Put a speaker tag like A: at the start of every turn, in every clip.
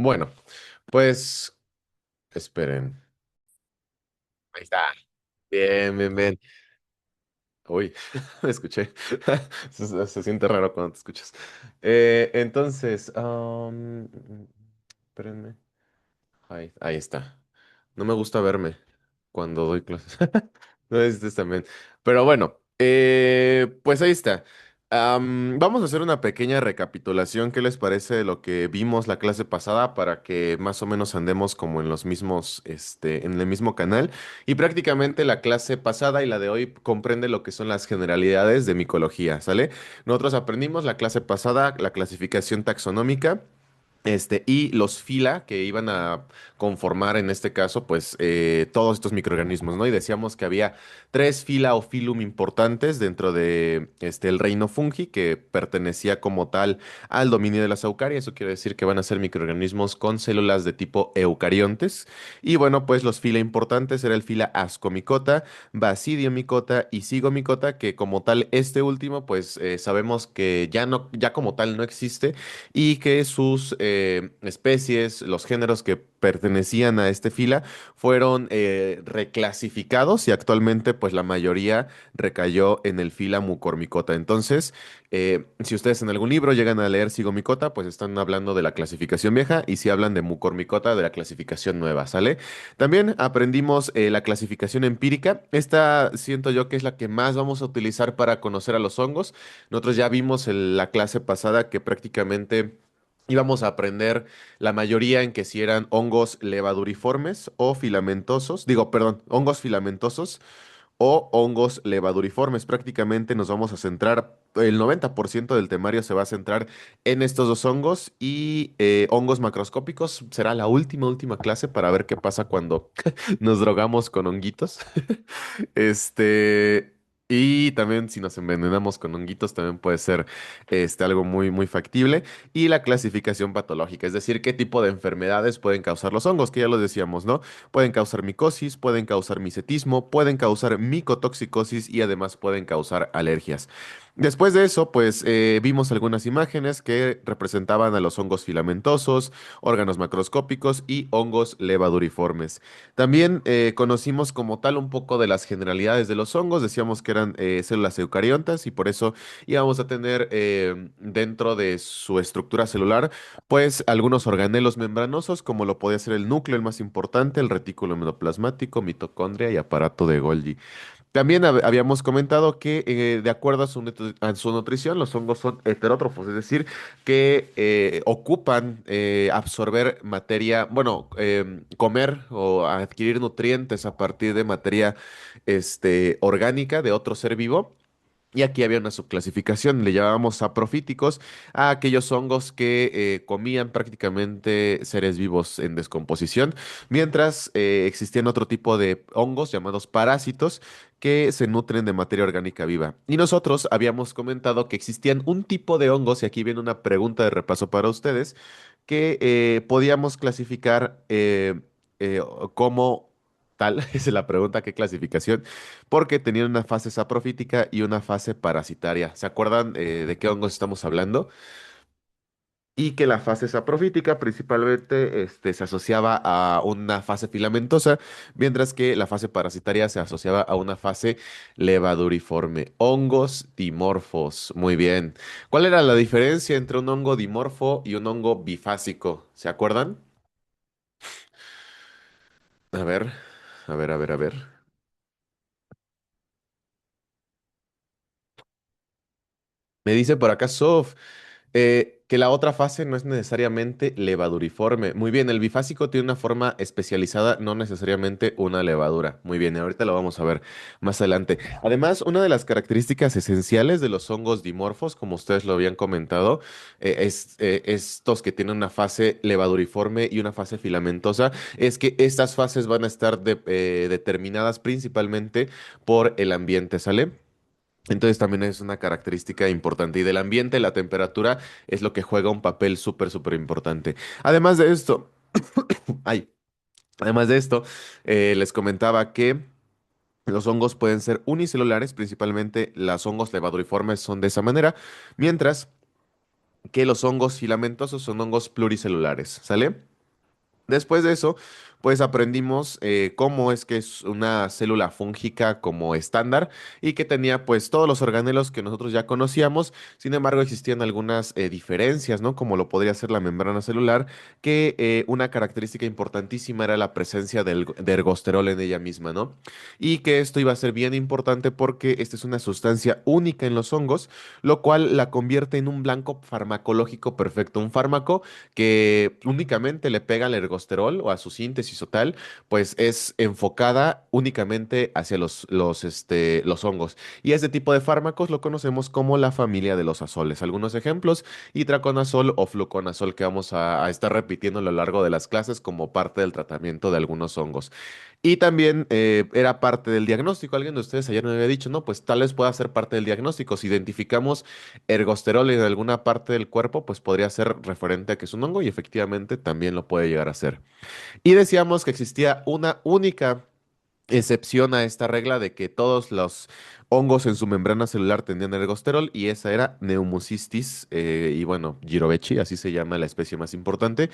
A: Bueno, pues esperen. Ahí está. Bien, bien, bien. Uy, me escuché. Se siente raro cuando te escuchas. Entonces, espérenme. Ahí está. No me gusta verme cuando doy clases. No es también. Pero bueno, pues ahí está. Vamos a hacer una pequeña recapitulación. ¿Qué les parece de lo que vimos la clase pasada para que más o menos andemos como en los mismos, en el mismo canal? Y prácticamente la clase pasada y la de hoy comprende lo que son las generalidades de micología, ¿sale? Nosotros aprendimos la clase pasada, la clasificación taxonómica. Y los fila que iban a conformar en este caso, pues todos estos microorganismos, ¿no? Y decíamos que había tres fila o filum importantes dentro de el reino fungi que pertenecía como tal al dominio de las eucarias. Eso quiere decir que van a ser microorganismos con células de tipo eucariontes. Y bueno, pues los fila importantes era el fila Ascomycota, Basidiomycota y Zygomycota, que como tal este último, pues sabemos que ya no, ya como tal no existe y que sus especies, los géneros que pertenecían a este fila, fueron reclasificados y actualmente pues la mayoría recayó en el fila Mucormicota. Entonces, si ustedes en algún libro llegan a leer Zygomicota, pues están hablando de la clasificación vieja y si hablan de Mucormicota, de la clasificación nueva, ¿sale? También aprendimos la clasificación empírica. Esta siento yo que es la que más vamos a utilizar para conocer a los hongos. Nosotros ya vimos en la clase pasada que prácticamente íbamos a aprender la mayoría en que si eran hongos levaduriformes o filamentosos, digo, perdón, hongos filamentosos o hongos levaduriformes. Prácticamente nos vamos a centrar, el 90% del temario se va a centrar en estos dos hongos y hongos macroscópicos será la última clase para ver qué pasa cuando nos drogamos con honguitos. Este, y también si nos envenenamos con honguitos, también puede ser algo muy factible. Y la clasificación patológica, es decir, qué tipo de enfermedades pueden causar los hongos, que ya lo decíamos, ¿no? Pueden causar micosis, pueden causar micetismo, pueden causar micotoxicosis y además pueden causar alergias. Después de eso, pues vimos algunas imágenes que representaban a los hongos filamentosos, órganos macroscópicos y hongos levaduriformes. También conocimos como tal un poco de las generalidades de los hongos, decíamos que eran células eucariontas y por eso íbamos a tener dentro de su estructura celular pues algunos organelos membranosos como lo podía ser el núcleo, el más importante, el retículo endoplasmático, mitocondria y aparato de Golgi. También habíamos comentado que de acuerdo a a su nutrición, los hongos son heterótrofos, es decir, que ocupan absorber materia, bueno, comer o adquirir nutrientes a partir de materia orgánica de otro ser vivo. Y aquí había una subclasificación, le llamábamos saprofíticos a aquellos hongos que comían prácticamente seres vivos en descomposición, mientras existían otro tipo de hongos llamados parásitos que se nutren de materia orgánica viva. Y nosotros habíamos comentado que existían un tipo de hongos, y aquí viene una pregunta de repaso para ustedes, que podíamos clasificar como tal, esa es la pregunta, ¿qué clasificación? Porque tenían una fase saprofítica y una fase parasitaria. ¿Se acuerdan de qué hongos estamos hablando? Y que la fase saprofítica principalmente se asociaba a una fase filamentosa, mientras que la fase parasitaria se asociaba a una fase levaduriforme. Hongos dimorfos. Muy bien. ¿Cuál era la diferencia entre un hongo dimorfo y un hongo bifásico? ¿Se acuerdan? A ver, a ver. Me dice por acá Sof. Que la otra fase no es necesariamente levaduriforme. Muy bien, el bifásico tiene una forma especializada, no necesariamente una levadura. Muy bien, ahorita lo vamos a ver más adelante. Además, una de las características esenciales de los hongos dimorfos, como ustedes lo habían comentado, es estos que tienen una fase levaduriforme y una fase filamentosa, es que estas fases van a estar determinadas principalmente por el ambiente, ¿sale? Entonces también es una característica importante. Y del ambiente, la temperatura es lo que juega un papel súper importante. Además de esto, ay, además de esto, les comentaba que los hongos pueden ser unicelulares, principalmente los hongos levaduriformes son de esa manera, mientras que los hongos filamentosos son hongos pluricelulares, ¿sale? Después de eso, pues aprendimos cómo es que es una célula fúngica como estándar y que tenía pues todos los organelos que nosotros ya conocíamos. Sin embargo, existían algunas diferencias, ¿no? Como lo podría ser la membrana celular, que una característica importantísima era la presencia de ergosterol en ella misma, ¿no? Y que esto iba a ser bien importante porque esta es una sustancia única en los hongos, lo cual la convierte en un blanco farmacológico perfecto, un fármaco que únicamente le pega al ergosterol o a su síntesis o tal, pues es enfocada únicamente hacia los hongos. Y este tipo de fármacos lo conocemos como la familia de los azoles. Algunos ejemplos, itraconazol o fluconazol, que vamos a estar repitiendo a lo largo de las clases como parte del tratamiento de algunos hongos. Y también era parte del diagnóstico. Alguien de ustedes ayer me había dicho, no, pues tal vez pueda ser parte del diagnóstico. Si identificamos ergosterol en alguna parte del cuerpo, pues podría ser referente a que es un hongo y efectivamente también lo puede llegar a ser. Y decíamos que existía una única excepción a esta regla de que todos los hongos en su membrana celular tenían ergosterol y esa era Pneumocystis y bueno, Girovechi, así se llama la especie más importante,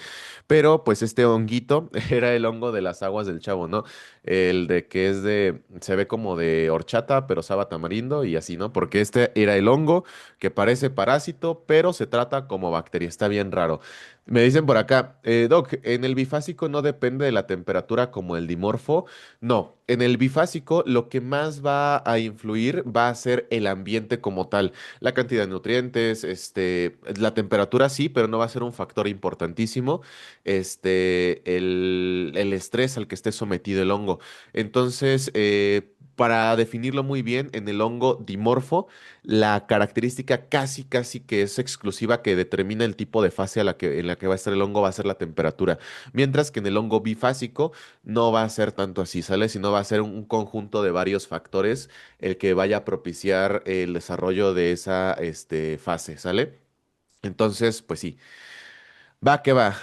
A: pero pues este honguito era el hongo de las aguas del Chavo, ¿no? El de que es de, se ve como de horchata, pero sabe a tamarindo y así, ¿no? Porque este era el hongo que parece parásito, pero se trata como bacteria, está bien raro. Me dicen por acá, Doc, en el bifásico no depende de la temperatura como el dimorfo. No, en el bifásico lo que más va a influir va a ser el ambiente como tal, la cantidad de nutrientes, la temperatura sí, pero no va a ser un factor importantísimo, el estrés al que esté sometido el hongo. Entonces, para definirlo muy bien, en el hongo dimorfo, la característica casi, casi que es exclusiva que determina el tipo de fase en la que va a estar el hongo va a ser la temperatura, mientras que en el hongo bifásico no va a ser tanto así, ¿sale? Sino va a ser un conjunto de varios factores el que vaya a propiciar el desarrollo de esa fase, ¿sale? Entonces, pues sí. Va, que va.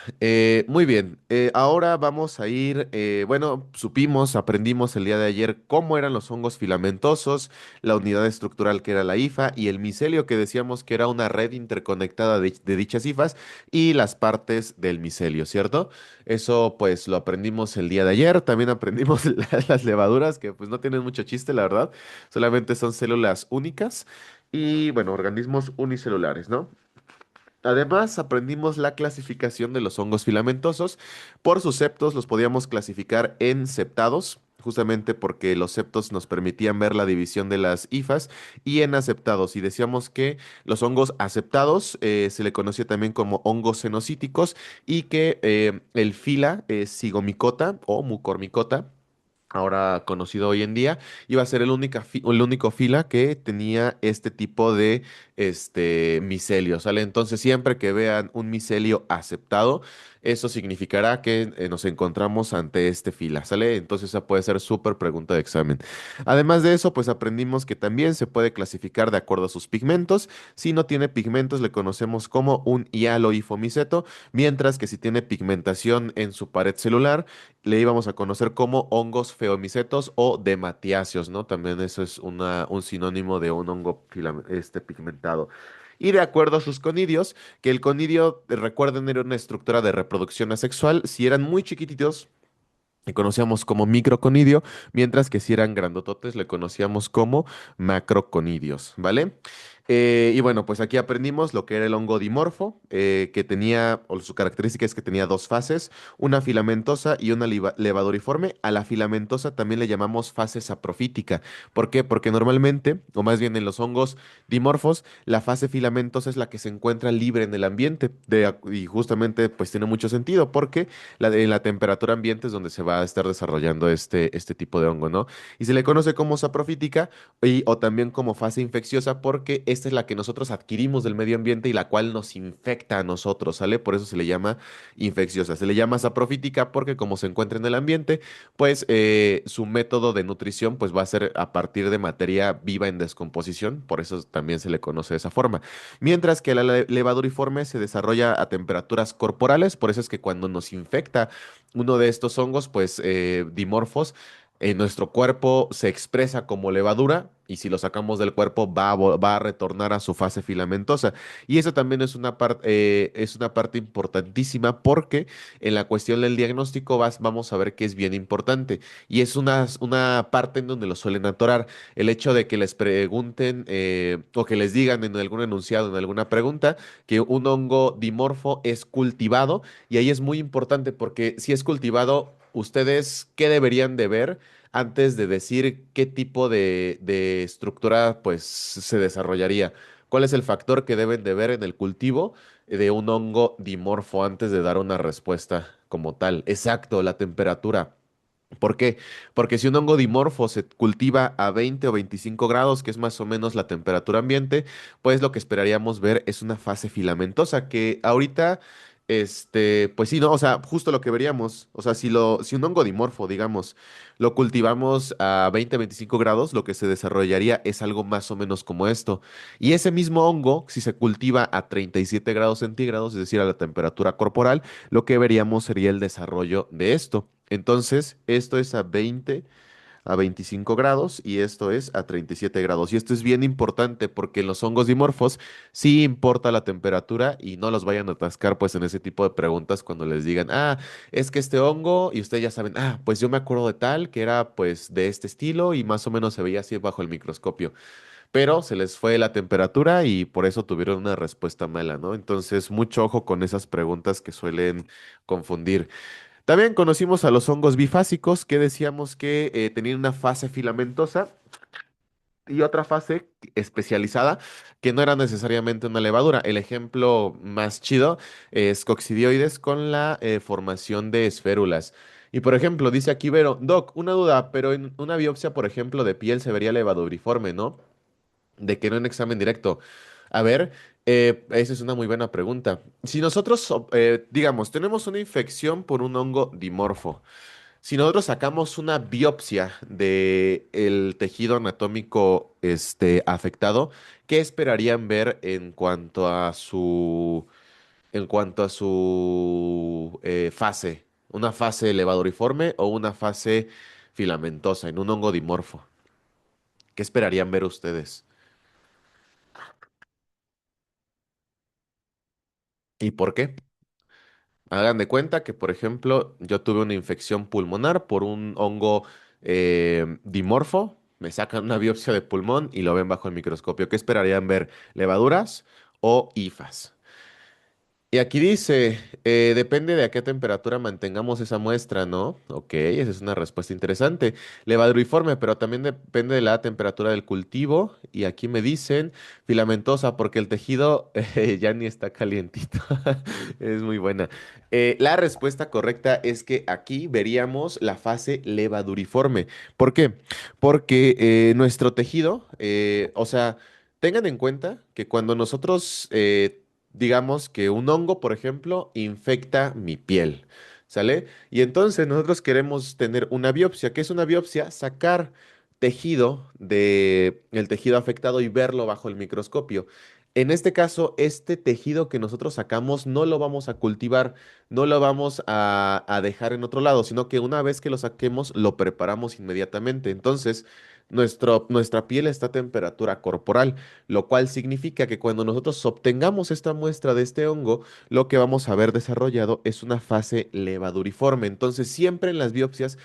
A: Muy bien. Ahora vamos a ir, bueno, supimos, aprendimos el día de ayer cómo eran los hongos filamentosos, la unidad estructural que era la hifa y el micelio que decíamos que era una red interconectada de dichas hifas y las partes del micelio, ¿cierto? Eso pues lo aprendimos el día de ayer. También aprendimos las levaduras que pues no tienen mucho chiste, la verdad. Solamente son células únicas y bueno, organismos unicelulares, ¿no? Además, aprendimos la clasificación de los hongos filamentosos. Por sus septos los podíamos clasificar en septados, justamente porque los septos nos permitían ver la división de las hifas, y en aceptados. Y decíamos que los hongos aceptados se le conocía también como hongos cenocíticos y que el fila Zygomicota o Mucormicota, ahora conocido hoy en día, iba a ser el único fila que tenía este tipo de micelio, ¿sale? Entonces, siempre que vean un micelio aceptado, eso significará que nos encontramos ante este fila, ¿sale? Entonces, esa puede ser súper pregunta de examen. Además de eso, pues aprendimos que también se puede clasificar de acuerdo a sus pigmentos. Si no tiene pigmentos, le conocemos como un hialoifomiceto, mientras que si tiene pigmentación en su pared celular, le íbamos a conocer como hongos feomicetos o dematiáceos, ¿no? También eso es un sinónimo de un hongo pigmentado. Y de acuerdo a sus conidios, que el conidio, recuerden, era una estructura de reproducción asexual, si eran muy chiquititos, le conocíamos como microconidio, mientras que si eran grandototes, le conocíamos como macroconidios, ¿vale? Y bueno, pues aquí aprendimos lo que era el hongo dimorfo, que tenía, o su característica es que tenía dos fases, una filamentosa y una levaduriforme. A la filamentosa también le llamamos fase saprofítica. ¿Por qué? Porque normalmente, o más bien en los hongos dimorfos, la fase filamentosa es la que se encuentra libre en el ambiente, y justamente pues tiene mucho sentido, porque en la temperatura ambiente es donde se va a estar desarrollando este tipo de hongo, ¿no? Y se le conoce como saprofítica o también como fase infecciosa porque esta es la que nosotros adquirimos del medio ambiente y la cual nos infecta a nosotros, ¿sale? Por eso se le llama infecciosa. Se le llama saprofítica porque como se encuentra en el ambiente, pues su método de nutrición pues va a ser a partir de materia viva en descomposición, por eso también se le conoce de esa forma. Mientras que la levaduriforme se desarrolla a temperaturas corporales, por eso es que cuando nos infecta uno de estos hongos, pues dimorfos, nuestro cuerpo se expresa como levadura, y si lo sacamos del cuerpo va a retornar a su fase filamentosa. Y eso también es una parte importantísima porque en la cuestión del diagnóstico vamos a ver que es bien importante. Y es una parte en donde lo suelen atorar. El hecho de que les pregunten o que les digan en algún enunciado, en alguna pregunta, que un hongo dimorfo es cultivado. Y ahí es muy importante porque si es cultivado, ¿ustedes qué deberían de ver antes de decir qué tipo de estructura pues se desarrollaría? ¿Cuál es el factor que deben de ver en el cultivo de un hongo dimorfo antes de dar una respuesta como tal? Exacto, la temperatura. ¿Por qué? Porque si un hongo dimorfo se cultiva a 20 o 25 grados, que es más o menos la temperatura ambiente, pues lo que esperaríamos ver es una fase filamentosa, que ahorita, pues sí, no, o sea, justo lo que veríamos, o sea, si un hongo dimorfo, digamos, lo cultivamos a 20, 25 grados, lo que se desarrollaría es algo más o menos como esto. Y ese mismo hongo, si se cultiva a 37 grados centígrados, es decir, a la temperatura corporal, lo que veríamos sería el desarrollo de esto. Entonces, esto es a 25 grados y esto es a 37 grados. Y esto es bien importante porque en los hongos dimorfos sí importa la temperatura y no los vayan a atascar pues en ese tipo de preguntas cuando les digan, es que este hongo y ustedes ya saben, pues yo me acuerdo de tal que era pues de este estilo y más o menos se veía así bajo el microscopio, pero se les fue la temperatura y por eso tuvieron una respuesta mala, ¿no? Entonces, mucho ojo con esas preguntas que suelen confundir. También conocimos a los hongos bifásicos que decíamos que tenían una fase filamentosa y otra fase especializada que no era necesariamente una levadura. El ejemplo más chido es coccidioides con la formación de esférulas. Y por ejemplo, dice aquí Vero, Doc, una duda, pero en una biopsia, por ejemplo, de piel se vería levaduriforme, ¿no? De que no en examen directo. A ver, esa es una muy buena pregunta. Si nosotros, digamos, tenemos una infección por un hongo dimorfo, si nosotros sacamos una biopsia del tejido anatómico afectado, ¿qué esperarían ver en cuanto a su fase? ¿Una fase levaduriforme o una fase filamentosa en un hongo dimorfo? ¿Qué esperarían ver ustedes? ¿Y por qué? Hagan de cuenta que, por ejemplo, yo tuve una infección pulmonar por un hongo dimorfo. Me sacan una biopsia de pulmón y lo ven bajo el microscopio. ¿Qué esperarían ver? ¿Levaduras o hifas? Y aquí dice, depende de a qué temperatura mantengamos esa muestra, ¿no? Ok, esa es una respuesta interesante. Levaduriforme, pero también depende de la temperatura del cultivo. Y aquí me dicen filamentosa, porque el tejido ya ni está calientito. Es muy buena. La respuesta correcta es que aquí veríamos la fase levaduriforme. ¿Por qué? Porque nuestro tejido, o sea, tengan en cuenta que cuando nosotros digamos que un hongo, por ejemplo, infecta mi piel, ¿sale? Y entonces nosotros queremos tener una biopsia. ¿Qué es una biopsia? Sacar tejido de el tejido afectado y verlo bajo el microscopio. En este caso, este tejido que nosotros sacamos no lo vamos a cultivar, no lo vamos a dejar en otro lado, sino que una vez que lo saquemos, lo preparamos inmediatamente. Entonces, nuestra piel está a temperatura corporal, lo cual significa que cuando nosotros obtengamos esta muestra de este hongo, lo que vamos a ver desarrollado es una fase levaduriforme. Entonces, siempre en las biopsias,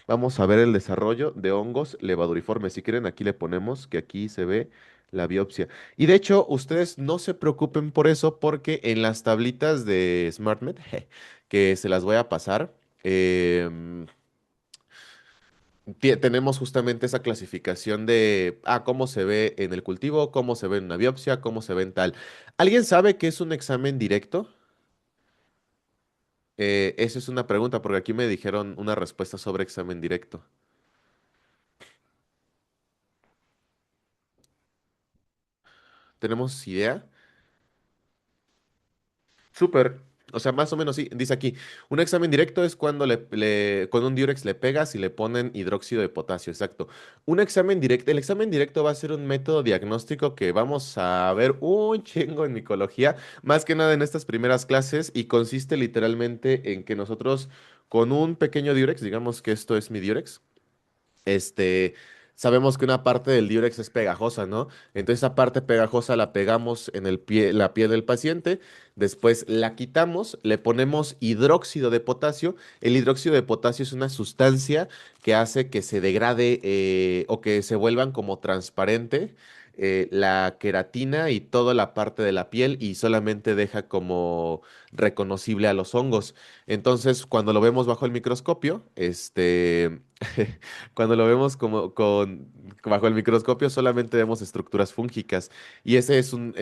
A: vamos a ver el desarrollo de hongos levaduriformes. Si quieren, aquí le ponemos que aquí se ve la biopsia. Y de hecho, ustedes no se preocupen por eso, porque en las tablitas de SmartMed, que se las voy a pasar, em, tenemos justamente esa clasificación de cómo se ve en el cultivo, cómo se ve en una biopsia, cómo se ve en tal. ¿Alguien sabe qué es un examen directo? Esa es una pregunta, porque aquí me dijeron una respuesta sobre examen directo. ¿Tenemos idea? Súper. O sea, más o menos sí. Dice aquí, un examen directo es cuando con un diurex le pegas y le ponen hidróxido de potasio. Exacto. Un examen directo, el examen directo va a ser un método diagnóstico que vamos a ver un chingo en micología, más que nada en estas primeras clases, y consiste literalmente en que nosotros con un pequeño diurex, digamos que esto es mi diurex, este, sabemos que una parte del diurex es pegajosa, ¿no? Entonces esa parte pegajosa la pegamos en el pie, la piel del paciente, después la quitamos, le ponemos hidróxido de potasio. El hidróxido de potasio es una sustancia que hace que se degrade o que se vuelvan como transparente la queratina y toda la parte de la piel y solamente deja como reconocible a los hongos. Entonces, cuando lo vemos bajo el microscopio, cuando lo vemos bajo el microscopio, solamente vemos estructuras fúngicas. Y ese es un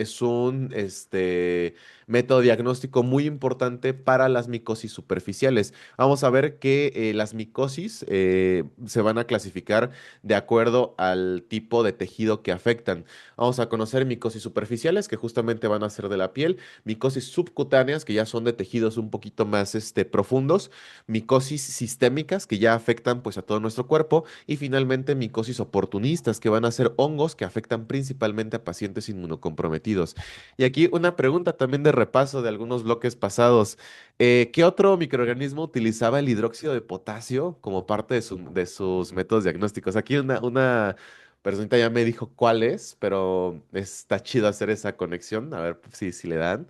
A: método diagnóstico muy importante para las micosis superficiales. Vamos a ver que las micosis se van a clasificar de acuerdo al tipo de tejido que afectan. Vamos a conocer micosis superficiales, que justamente van a ser de la piel, micosis subcutáneas, que ya son de tejidos un poquito más profundos, micosis sistémicas, que ya afectan pues a todo nuestro cuerpo, y finalmente micosis oportunistas, que van a ser hongos que afectan principalmente a pacientes inmunocomprometidos. Y aquí una pregunta también de repaso de algunos bloques pasados. ¿Qué otro microorganismo utilizaba el hidróxido de potasio como parte de sus métodos diagnósticos? Aquí una personita ya me dijo cuál es, pero está chido hacer esa conexión. A ver si le dan.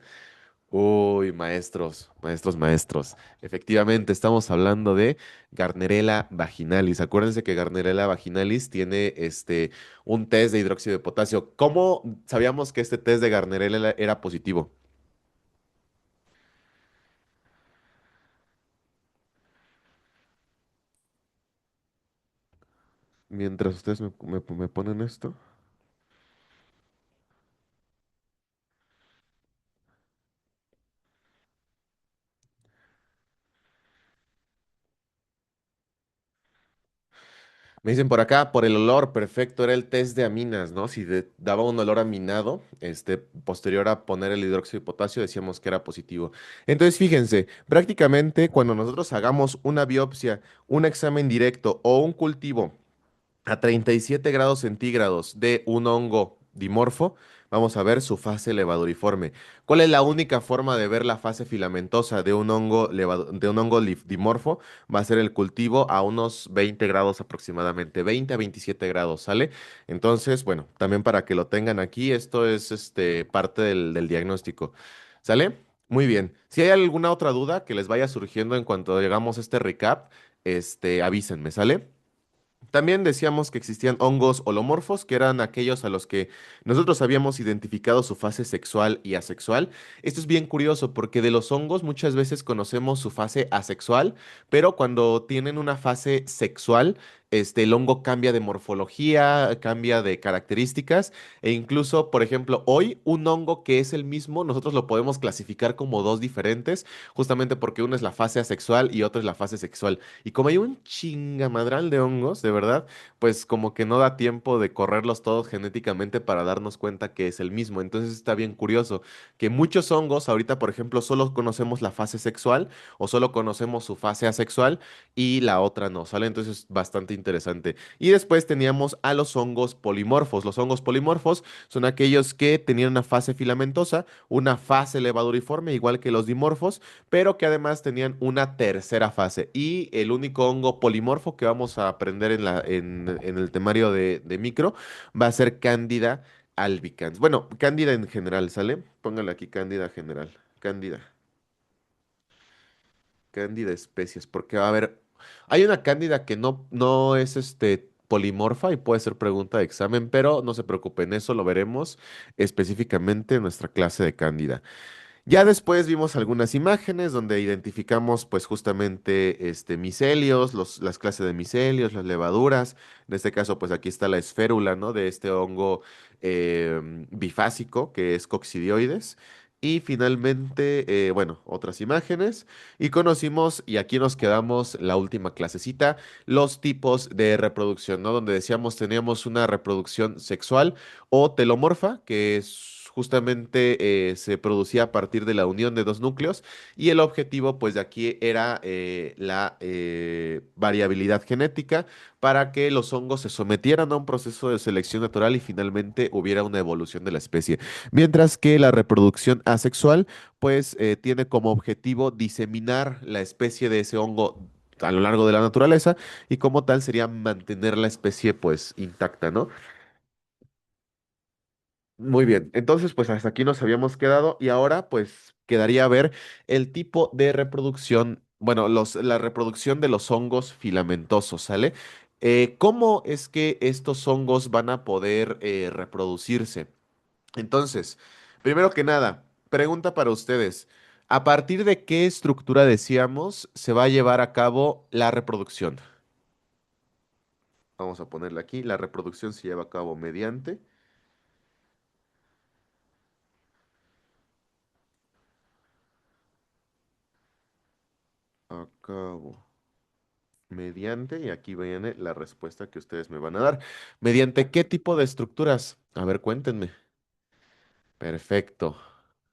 A: Uy, maestros, maestros, maestros. Efectivamente, estamos hablando de Gardnerella vaginalis. Acuérdense que Gardnerella vaginalis tiene un test de hidróxido de potasio. ¿Cómo sabíamos que este test de Gardnerella era positivo? Mientras ustedes me ponen esto. Me dicen por acá, por el olor, perfecto, era el test de aminas, ¿no? Si daba un olor aminado, posterior a poner el hidróxido de potasio, decíamos que era positivo. Entonces, fíjense, prácticamente cuando nosotros hagamos una biopsia, un examen directo o un cultivo a 37 grados centígrados de un hongo dimorfo, vamos a ver su fase levaduriforme. ¿Cuál es la única forma de ver la fase filamentosa de un dimorfo? Va a ser el cultivo a unos 20 grados aproximadamente, 20 a 27 grados, ¿sale? Entonces, bueno, también para que lo tengan aquí, esto es parte del diagnóstico, ¿sale? Muy bien. Si hay alguna otra duda que les vaya surgiendo en cuanto llegamos a este recap, avísenme, ¿sale? También decíamos que existían hongos holomorfos, que eran aquellos a los que nosotros habíamos identificado su fase sexual y asexual. Esto es bien curioso porque de los hongos muchas veces conocemos su fase asexual, pero cuando tienen una fase sexual, el hongo cambia de morfología, cambia de características e incluso, por ejemplo, hoy un hongo que es el mismo, nosotros lo podemos clasificar como dos diferentes, justamente porque uno es la fase asexual y otro es la fase sexual. Y como hay un chingamadral de hongos, de verdad, pues como que no da tiempo de correrlos todos genéticamente para darnos cuenta que es el mismo. Entonces está bien curioso que muchos hongos, ahorita por ejemplo, solo conocemos la fase sexual o solo conocemos su fase asexual y la otra no, ¿sale? Entonces es bastante interesante. Y después teníamos a los hongos polimorfos. Los hongos polimorfos son aquellos que tenían una fase filamentosa, una fase levaduriforme, igual que los dimorfos, pero que además tenían una tercera fase. Y el único hongo polimorfo que vamos a aprender en el temario de micro va a ser Candida albicans. Bueno, Cándida en general, ¿sale? Póngale aquí Cándida general. Cándida. Cándida especies, porque va a haber, hay una cándida que no es polimorfa y puede ser pregunta de examen, pero no se preocupen, eso lo veremos específicamente en nuestra clase de cándida. Ya después vimos algunas imágenes donde identificamos pues justamente micelios, las clases de micelios, las levaduras. En este caso pues aquí está la esférula, ¿no? De este hongo bifásico que es coccidioides. Y finalmente, bueno, otras imágenes. Y conocimos, y aquí nos quedamos la última clasecita, los tipos de reproducción, ¿no? Donde decíamos teníamos una reproducción sexual o telomorfa, que es justamente se producía a partir de la unión de dos núcleos y el objetivo pues de aquí era la variabilidad genética para que los hongos se sometieran a un proceso de selección natural y finalmente hubiera una evolución de la especie. Mientras que la reproducción asexual pues tiene como objetivo diseminar la especie de ese hongo a lo largo de la naturaleza y como tal sería mantener la especie pues intacta, ¿no? Muy bien, entonces pues hasta aquí nos habíamos quedado y ahora pues quedaría ver el tipo de reproducción, bueno, la reproducción de los hongos filamentosos, ¿sale? ¿Cómo es que estos hongos van a poder reproducirse? Entonces, primero que nada, pregunta para ustedes, ¿a partir de qué estructura decíamos se va a llevar a cabo la reproducción? Vamos a ponerla aquí, la reproducción se lleva a cabo mediante, a cabo. Mediante, y aquí viene la respuesta que ustedes me van a dar. ¿Mediante qué tipo de estructuras? A ver, cuéntenme. Perfecto.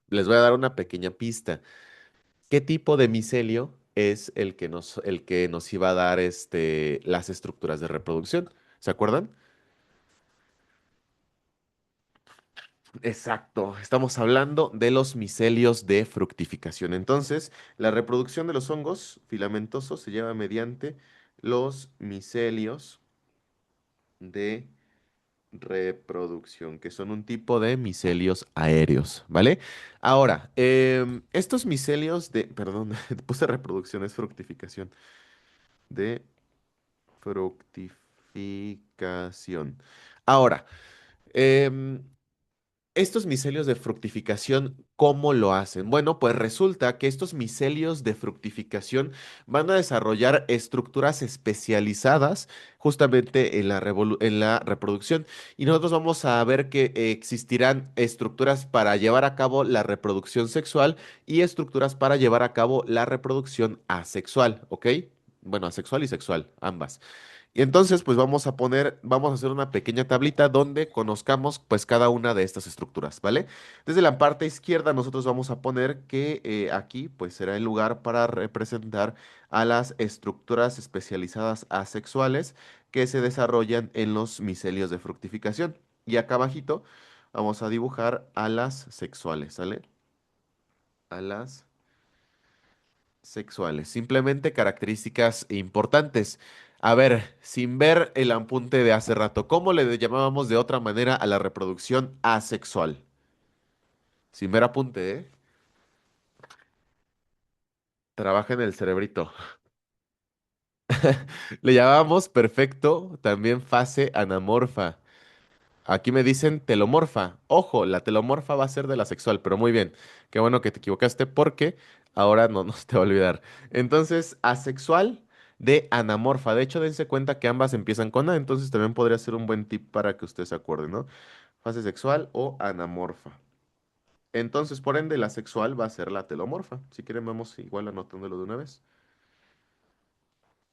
A: Les voy a dar una pequeña pista. ¿Qué tipo de micelio es el que nos iba a dar las estructuras de reproducción? ¿Se acuerdan? Exacto. Estamos hablando de los micelios de fructificación. Entonces, la reproducción de los hongos filamentosos se lleva mediante los micelios de reproducción, que son un tipo de micelios aéreos, ¿vale? Ahora, estos micelios de, perdón, puse reproducción, es fructificación, de fructificación. Ahora, em, estos micelios de fructificación, ¿cómo lo hacen? Bueno, pues resulta que estos micelios de fructificación van a desarrollar estructuras especializadas justamente en en la reproducción. Y nosotros vamos a ver que existirán estructuras para llevar a cabo la reproducción sexual y estructuras para llevar a cabo la reproducción asexual, ¿ok? Bueno, asexual y sexual, ambas. Y entonces, pues vamos a hacer una pequeña tablita donde conozcamos pues cada una de estas estructuras, ¿vale? Desde la parte izquierda nosotros vamos a poner que aquí pues será el lugar para representar a las estructuras especializadas asexuales que se desarrollan en los micelios de fructificación. Y acá abajito vamos a dibujar a las sexuales, ¿sale? A las sexuales. Simplemente características importantes. A ver, sin ver el apunte de hace rato, ¿cómo le llamábamos de otra manera a la reproducción asexual? Sin ver apunte, ¿eh? Trabaja en el cerebrito. Le llamábamos perfecto, también fase anamorfa. Aquí me dicen telomorfa. Ojo, la telomorfa va a ser de la sexual, pero muy bien. Qué bueno que te equivocaste porque ahora no nos te va a olvidar. Entonces, asexual de anamorfa. De hecho, dense cuenta que ambas empiezan con A, entonces también podría ser un buen tip para que usted se acuerde, ¿no? Fase sexual o anamorfa. Entonces, por ende, la sexual va a ser la telomorfa. Si quieren, vamos igual anotándolo de una vez.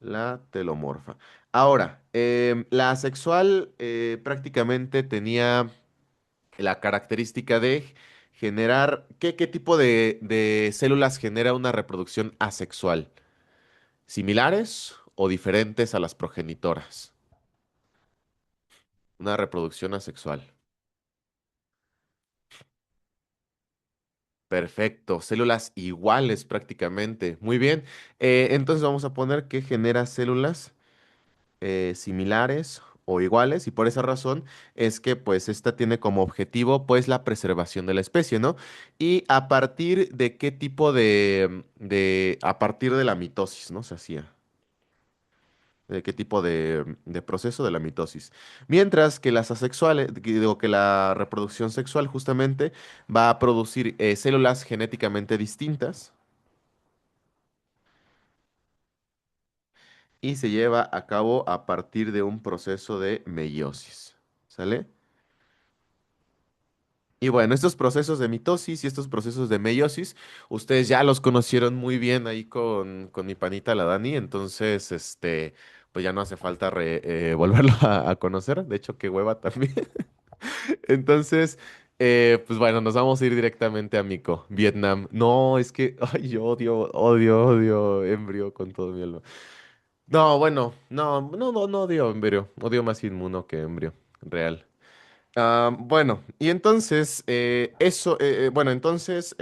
A: La telomorfa. Ahora, la sexual prácticamente tenía la característica de generar, ¿qué tipo de células genera una reproducción asexual? ¿Similares o diferentes a las progenitoras? Una reproducción asexual. Perfecto, células iguales prácticamente. Muy bien. Entonces vamos a poner que genera células similares o iguales y por esa razón es que pues esta tiene como objetivo pues la preservación de la especie, ¿no? Y a partir de qué tipo a partir de la mitosis, ¿no? Se hacía. ¿De qué tipo de proceso de la mitosis? Mientras que las asexuales, digo que la reproducción sexual justamente va a producir células genéticamente distintas y se lleva a cabo a partir de un proceso de meiosis. ¿Sale? Y bueno, estos procesos de mitosis y estos procesos de meiosis, ustedes ya los conocieron muy bien ahí con mi panita la Dani, entonces, pues ya no hace falta volverlo a conocer, de hecho, qué hueva también. Entonces, pues bueno, nos vamos a ir directamente a Mico, Vietnam. No, es que, ay, yo odio embrio con todo mi alma. No, bueno, no odio embrio, odio más inmuno que embrio, real. Bueno, y entonces, bueno, entonces,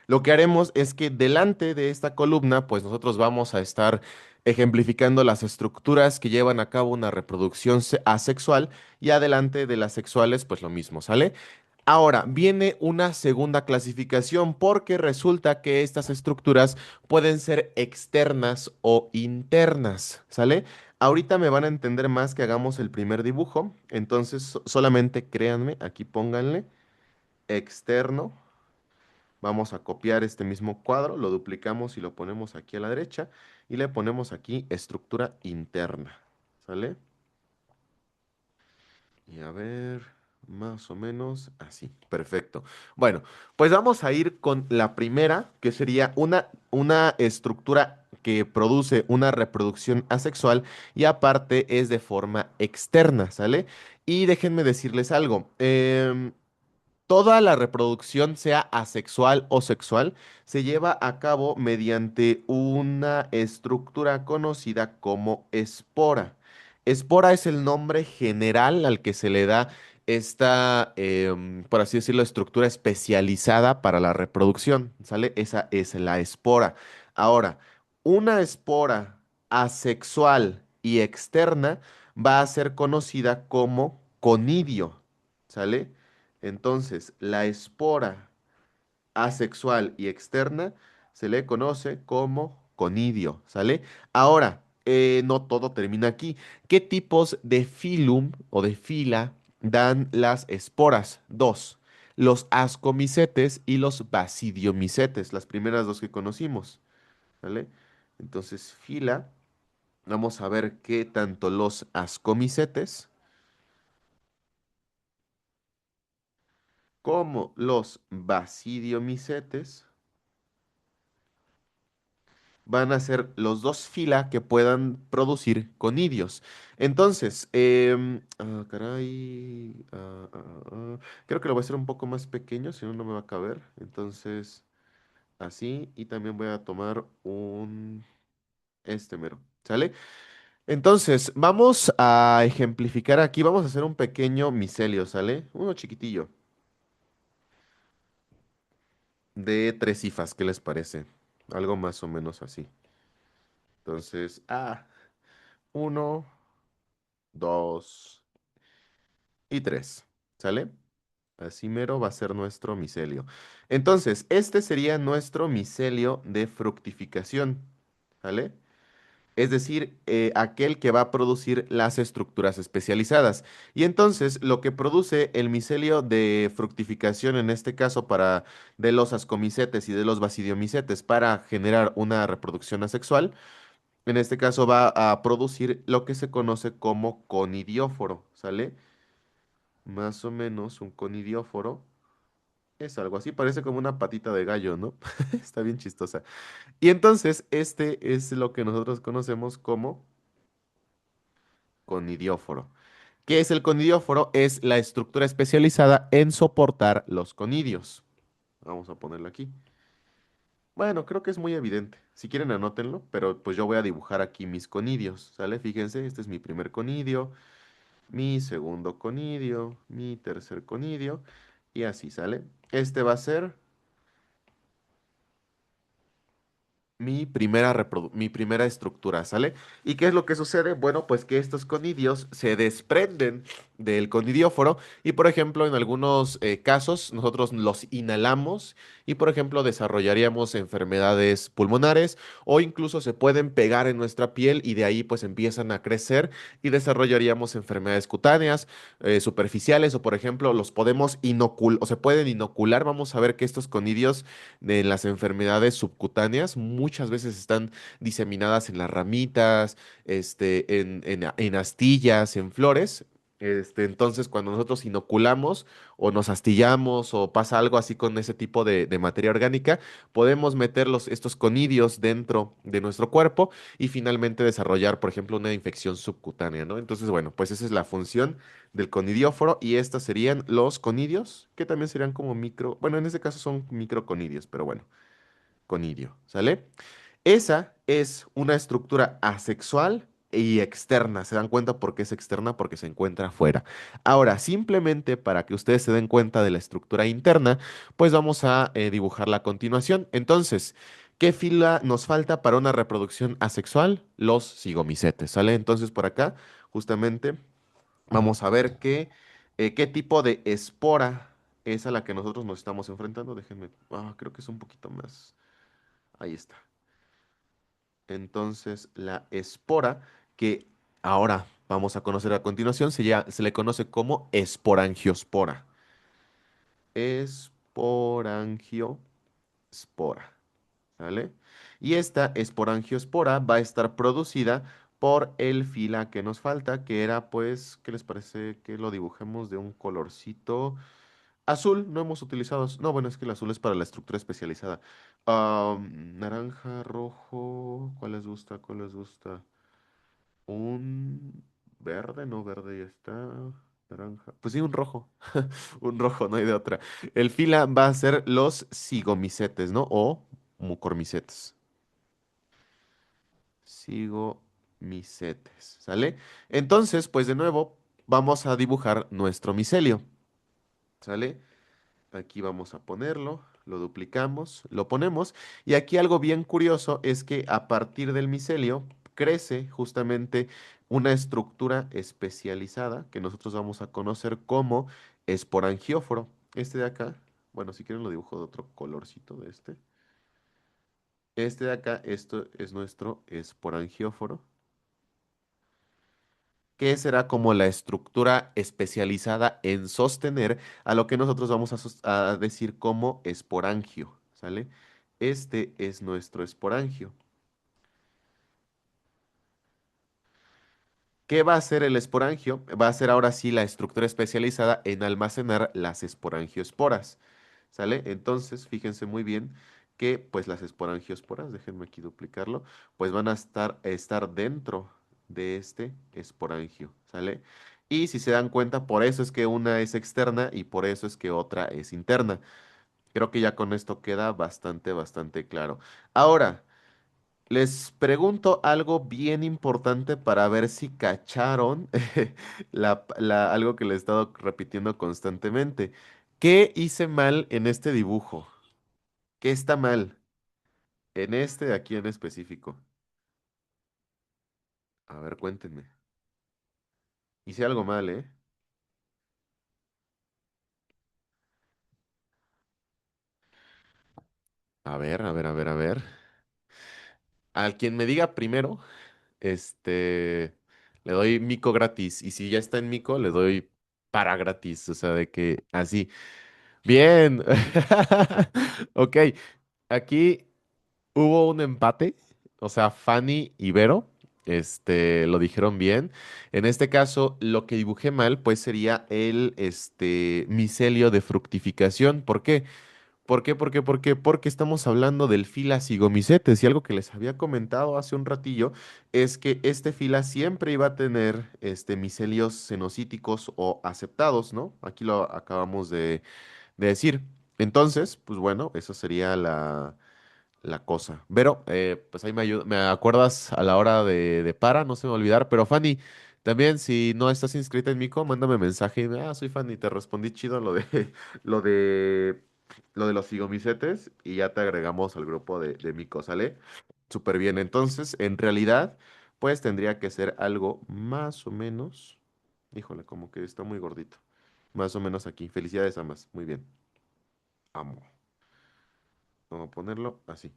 A: Lo que haremos es que delante de esta columna, pues nosotros vamos a estar ejemplificando las estructuras que llevan a cabo una reproducción asexual y adelante de las sexuales, pues lo mismo, ¿sale? Ahora, viene una segunda clasificación porque resulta que estas estructuras pueden ser externas o internas, ¿sale? Ahorita me van a entender más que hagamos el primer dibujo, entonces solamente créanme, aquí pónganle externo. Vamos a copiar este mismo cuadro, lo duplicamos y lo ponemos aquí a la derecha y le ponemos aquí estructura interna, ¿sale? Y a ver, más o menos así. Perfecto. Bueno, pues vamos a ir con la primera, que sería una estructura que produce una reproducción asexual y aparte es de forma externa, ¿sale? Y déjenme decirles algo. Toda la reproducción, sea asexual o sexual, se lleva a cabo mediante una estructura conocida como espora. Espora es el nombre general al que se le da esta, por así decirlo, estructura especializada para la reproducción, ¿sale? Esa es la espora. Ahora, una espora asexual y externa va a ser conocida como conidio, ¿sale? Entonces, la espora asexual y externa se le conoce como conidio, ¿sale? Ahora, no todo termina aquí. ¿Qué tipos de filum o de fila dan las esporas? Dos, los ascomicetes y los basidiomicetes, las primeras dos que conocimos, ¿sale? Entonces, fila, vamos a ver qué tanto los ascomicetes como los basidiomicetes van a ser los dos fila que puedan producir conidios. Entonces, caray, creo que lo voy a hacer un poco más pequeño, si no, no me va a caber. Entonces, así, y también voy a tomar este mero, ¿sale? Entonces, vamos a ejemplificar aquí, vamos a hacer un pequeño micelio, ¿sale? Uno chiquitillo, de tres cifras, ¿qué les parece? Algo más o menos así. Entonces, uno, dos y tres. ¿Sale? Así mero va a ser nuestro micelio. Entonces, este sería nuestro micelio de fructificación. ¿Sale? Es decir, aquel que va a producir las estructuras especializadas. Y entonces, lo que produce el micelio de fructificación, en este caso para de los ascomicetes y de los basidiomicetes, para generar una reproducción asexual, en este caso va a producir lo que se conoce como conidióforo, ¿sale? Más o menos un conidióforo es algo así, parece como una patita de gallo, ¿no? Está bien chistosa. Y entonces, este es lo que nosotros conocemos como conidióforo. ¿Qué es el conidióforo? Es la estructura especializada en soportar los conidios. Vamos a ponerlo aquí. Bueno, creo que es muy evidente. Si quieren, anótenlo, pero pues yo voy a dibujar aquí mis conidios, ¿sale? Fíjense, este es mi primer conidio, mi segundo conidio, mi tercer conidio, y así, ¿sale? Este va a ser mi primera estructura, ¿sale? ¿Y qué es lo que sucede? Bueno, pues que estos conidios se desprenden del conidióforo y, por ejemplo, en algunos casos nosotros los inhalamos y, por ejemplo, desarrollaríamos enfermedades pulmonares o incluso se pueden pegar en nuestra piel y de ahí pues empiezan a crecer y desarrollaríamos enfermedades cutáneas, superficiales o, por ejemplo, los podemos inocular o se pueden inocular. Vamos a ver que estos conidios de las enfermedades subcutáneas muchas veces están diseminadas en las ramitas, en astillas, en flores. Entonces, cuando nosotros inoculamos o nos astillamos o pasa algo así con ese tipo de materia orgánica, podemos meter estos conidios dentro de nuestro cuerpo y finalmente desarrollar, por ejemplo, una infección subcutánea, ¿no? Entonces, bueno, pues esa es la función del conidióforo y estas serían los conidios, que también serían como micro, bueno, en este caso son microconidios, pero bueno, conidio, ¿sale? Esa es una estructura asexual y externa. ¿Se dan cuenta por qué es externa? Porque se encuentra afuera. Ahora, simplemente para que ustedes se den cuenta de la estructura interna, pues vamos a dibujarla a continuación. Entonces, ¿qué fila nos falta para una reproducción asexual? Los cigomicetes, ¿sale? Entonces, por acá, justamente, vamos a ver qué tipo de espora es a la que nosotros nos estamos enfrentando. Déjenme, creo que es un poquito más. Ahí está. Entonces, la espora, que ahora vamos a conocer a continuación, se le conoce como esporangiospora. Esporangiospora, ¿sale? Y esta esporangiospora va a estar producida por el fila que nos falta, que era, pues, ¿qué les parece que lo dibujemos de un colorcito azul? No hemos utilizado, no, bueno, es que el azul es para la estructura especializada. Naranja, rojo, ¿cuál les gusta? ¿Cuál les gusta? Un verde, no, verde ya está. Naranja. Pues sí, un rojo. Un rojo, no hay de otra. El fila va a ser los cigomicetes, ¿no? O mucormicetes. Cigomicetes, ¿sale? Entonces, pues de nuevo, vamos a dibujar nuestro micelio, ¿sale? Aquí vamos a ponerlo, lo duplicamos, lo ponemos. Y aquí algo bien curioso es que a partir del micelio crece justamente una estructura especializada que nosotros vamos a conocer como esporangióforo. Este de acá, bueno, si quieren lo dibujo de otro colorcito de este. Este de acá, esto es nuestro esporangióforo, que será como la estructura especializada en sostener a lo que nosotros vamos a decir como esporangio, ¿sale? Este es nuestro esporangio. ¿Qué va a hacer el esporangio? Va a ser ahora sí la estructura especializada en almacenar las esporangiosporas, ¿sale? Entonces, fíjense muy bien que pues las esporangiosporas, déjenme aquí duplicarlo, pues van a estar dentro de este esporangio, ¿sale? Y si se dan cuenta, por eso es que una es externa y por eso es que otra es interna. Creo que ya con esto queda bastante, bastante claro. Ahora, les pregunto algo bien importante para ver si cacharon algo que le he estado repitiendo constantemente. ¿Qué hice mal en este dibujo? ¿Qué está mal en este de aquí en específico? A ver, cuéntenme. Hice algo mal, ¿eh? A ver, a ver, a ver, a ver. Al quien me diga primero, le doy mico gratis. Y si ya está en mico, le doy para gratis. O sea, de que así. Bien. Ok, aquí hubo un empate. O sea, Fanny y Vero, lo dijeron bien. En este caso, lo que dibujé mal, pues sería micelio de fructificación. ¿Por qué? ¿Por qué? ¿Por qué? ¿Por qué? Porque estamos hablando del fila cigomicetes y algo que les había comentado hace un ratillo es que este fila siempre iba a tener micelios cenocíticos o aceptados, ¿no? Aquí lo acabamos de decir. Entonces, pues bueno, eso sería la cosa. Pero, pues ahí me acuerdas a la hora de para, no se me va a olvidar. Pero Fanny, también si no estás inscrita en Mico, mándame mensaje y dime, soy Fanny, te respondí chido lo de lo de lo de los cigomicetes y ya te agregamos al grupo de Mico, ¿sale? Súper bien. Entonces, en realidad, pues tendría que ser algo más o menos. Híjole, como que está muy gordito. Más o menos aquí. Felicidades, amas. Muy bien. Amo. Vamos a ponerlo así.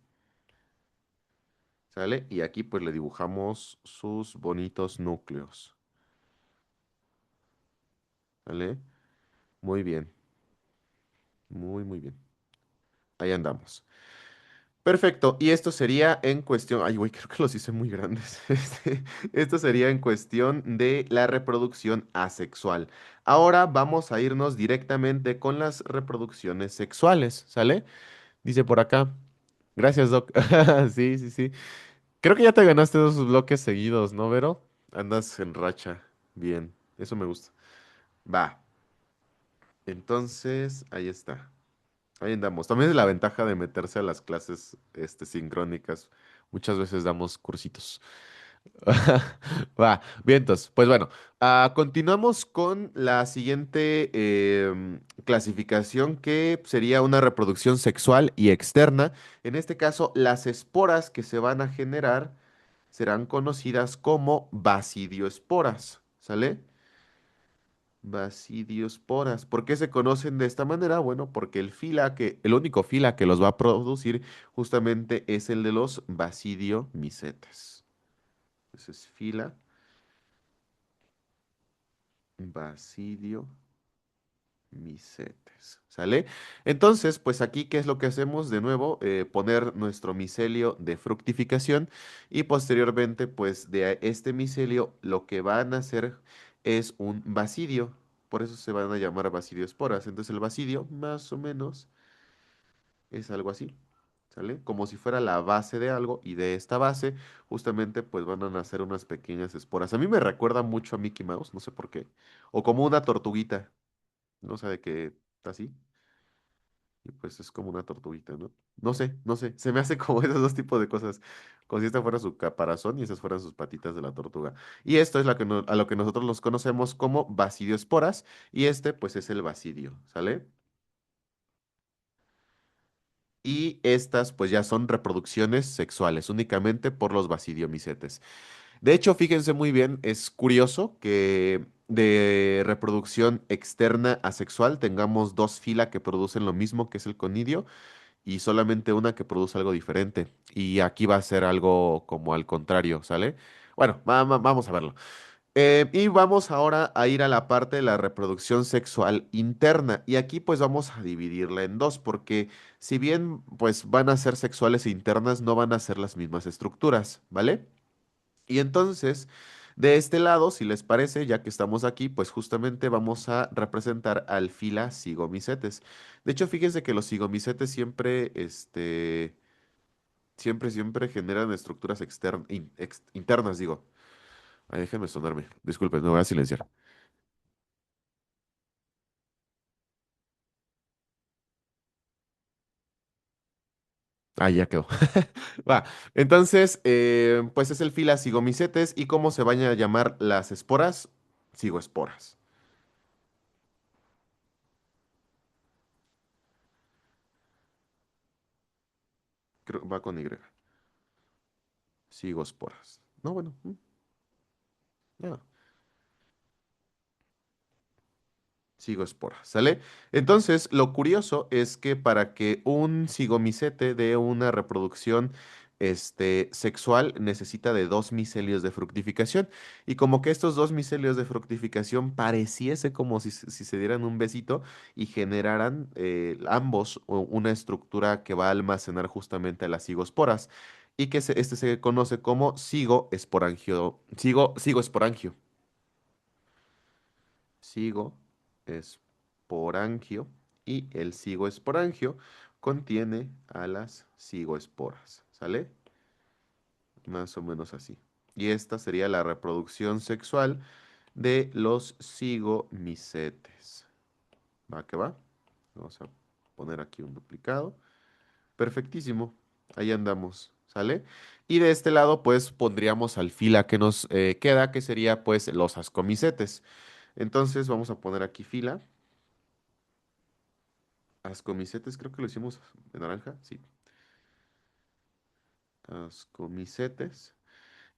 A: ¿Sale? Y aquí pues le dibujamos sus bonitos núcleos. ¿Sale? Muy bien. Muy, muy bien. Ahí andamos. Perfecto. Y esto sería en cuestión. Ay, güey, creo que los hice muy grandes. Esto sería en cuestión de la reproducción asexual. Ahora vamos a irnos directamente con las reproducciones sexuales. ¿Sale? Dice por acá. Gracias, Doc. Sí, sí, sí. Creo que ya te ganaste dos bloques seguidos, ¿no, Vero? Andas en racha. Bien, eso me gusta. Va. Entonces, ahí está. Ahí andamos. También es la ventaja de meterse a las clases sincrónicas. Muchas veces damos cursitos. Va, vientos. Pues bueno, continuamos con la siguiente clasificación que sería una reproducción sexual y externa. En este caso, las esporas que se van a generar serán conocidas como basidioesporas, ¿sale? Basidiosporas. ¿Por qué se conocen de esta manera? Bueno, porque el único fila que los va a producir justamente es el de los basidiomicetes. Entonces, fila, basidio, micetes, ¿sale? Entonces, pues aquí, ¿qué es lo que hacemos? De nuevo, poner nuestro micelio de fructificación y posteriormente, pues de este micelio, lo que van a hacer es un basidio. Por eso se van a llamar basidiosporas. Entonces, el basidio, más o menos, es algo así, ¿sale? Como si fuera la base de algo y de esta base, justamente, pues van a nacer unas pequeñas esporas. A mí me recuerda mucho a Mickey Mouse, no sé por qué. O como una tortuguita. No sabe que está así. Y pues es como una tortuguita, ¿no? No sé. Se me hace como esos dos tipos de cosas. Como si esta fuera su caparazón y esas fueran sus patitas de la tortuga. Y esto es a lo que nosotros los conocemos como basidiosporas. Y este, pues, es el basidio, ¿sale? Y estas, pues, ya son reproducciones sexuales, únicamente por los basidiomicetes. De hecho, fíjense muy bien, es curioso que de reproducción externa asexual tengamos dos filas que producen lo mismo, que es el conidio, y solamente una que produce algo diferente. Y aquí va a ser algo como al contrario, ¿sale? Bueno, vamos a verlo. Y vamos ahora a ir a la parte de la reproducción sexual interna. Y aquí pues vamos a dividirla en dos, porque si bien pues van a ser sexuales e internas, no van a ser las mismas estructuras, ¿vale? Y entonces, de este lado, si les parece, ya que estamos aquí, pues justamente vamos a representar al fila cigomicetes. De hecho, fíjense que los cigomicetes siempre, siempre generan estructuras internas, digo. Ay, déjenme sonarme. Disculpen, me voy a silenciar. Ah, ya quedó. Va. Entonces, pues es el fila cigomicetes. ¿Y cómo se van a llamar las esporas? Cigoesporas. Creo va con Y. Cigosporas. No, bueno. Ya. Cigospora, ¿sale? Entonces, lo curioso es que para que un cigomicete dé una reproducción sexual necesita de dos micelios de fructificación. Y como que estos dos micelios de fructificación pareciese como si se dieran un besito y generaran ambos una estructura que va a almacenar justamente a las cigosporas y que este se conoce como cigoesporangio. Cigoesporangio y el cigoesporangio contiene a las cigoesporas, ¿sale? Más o menos así. Y esta sería la reproducción sexual de los cigomicetes. ¿Va que va? Vamos a poner aquí un duplicado. Perfectísimo. Ahí andamos, ¿sale? Y de este lado, pues pondríamos al fila que nos queda, que sería pues los ascomicetes. Entonces vamos a poner aquí fila. Ascomicetes, creo que lo hicimos de naranja, sí. Ascomicetes.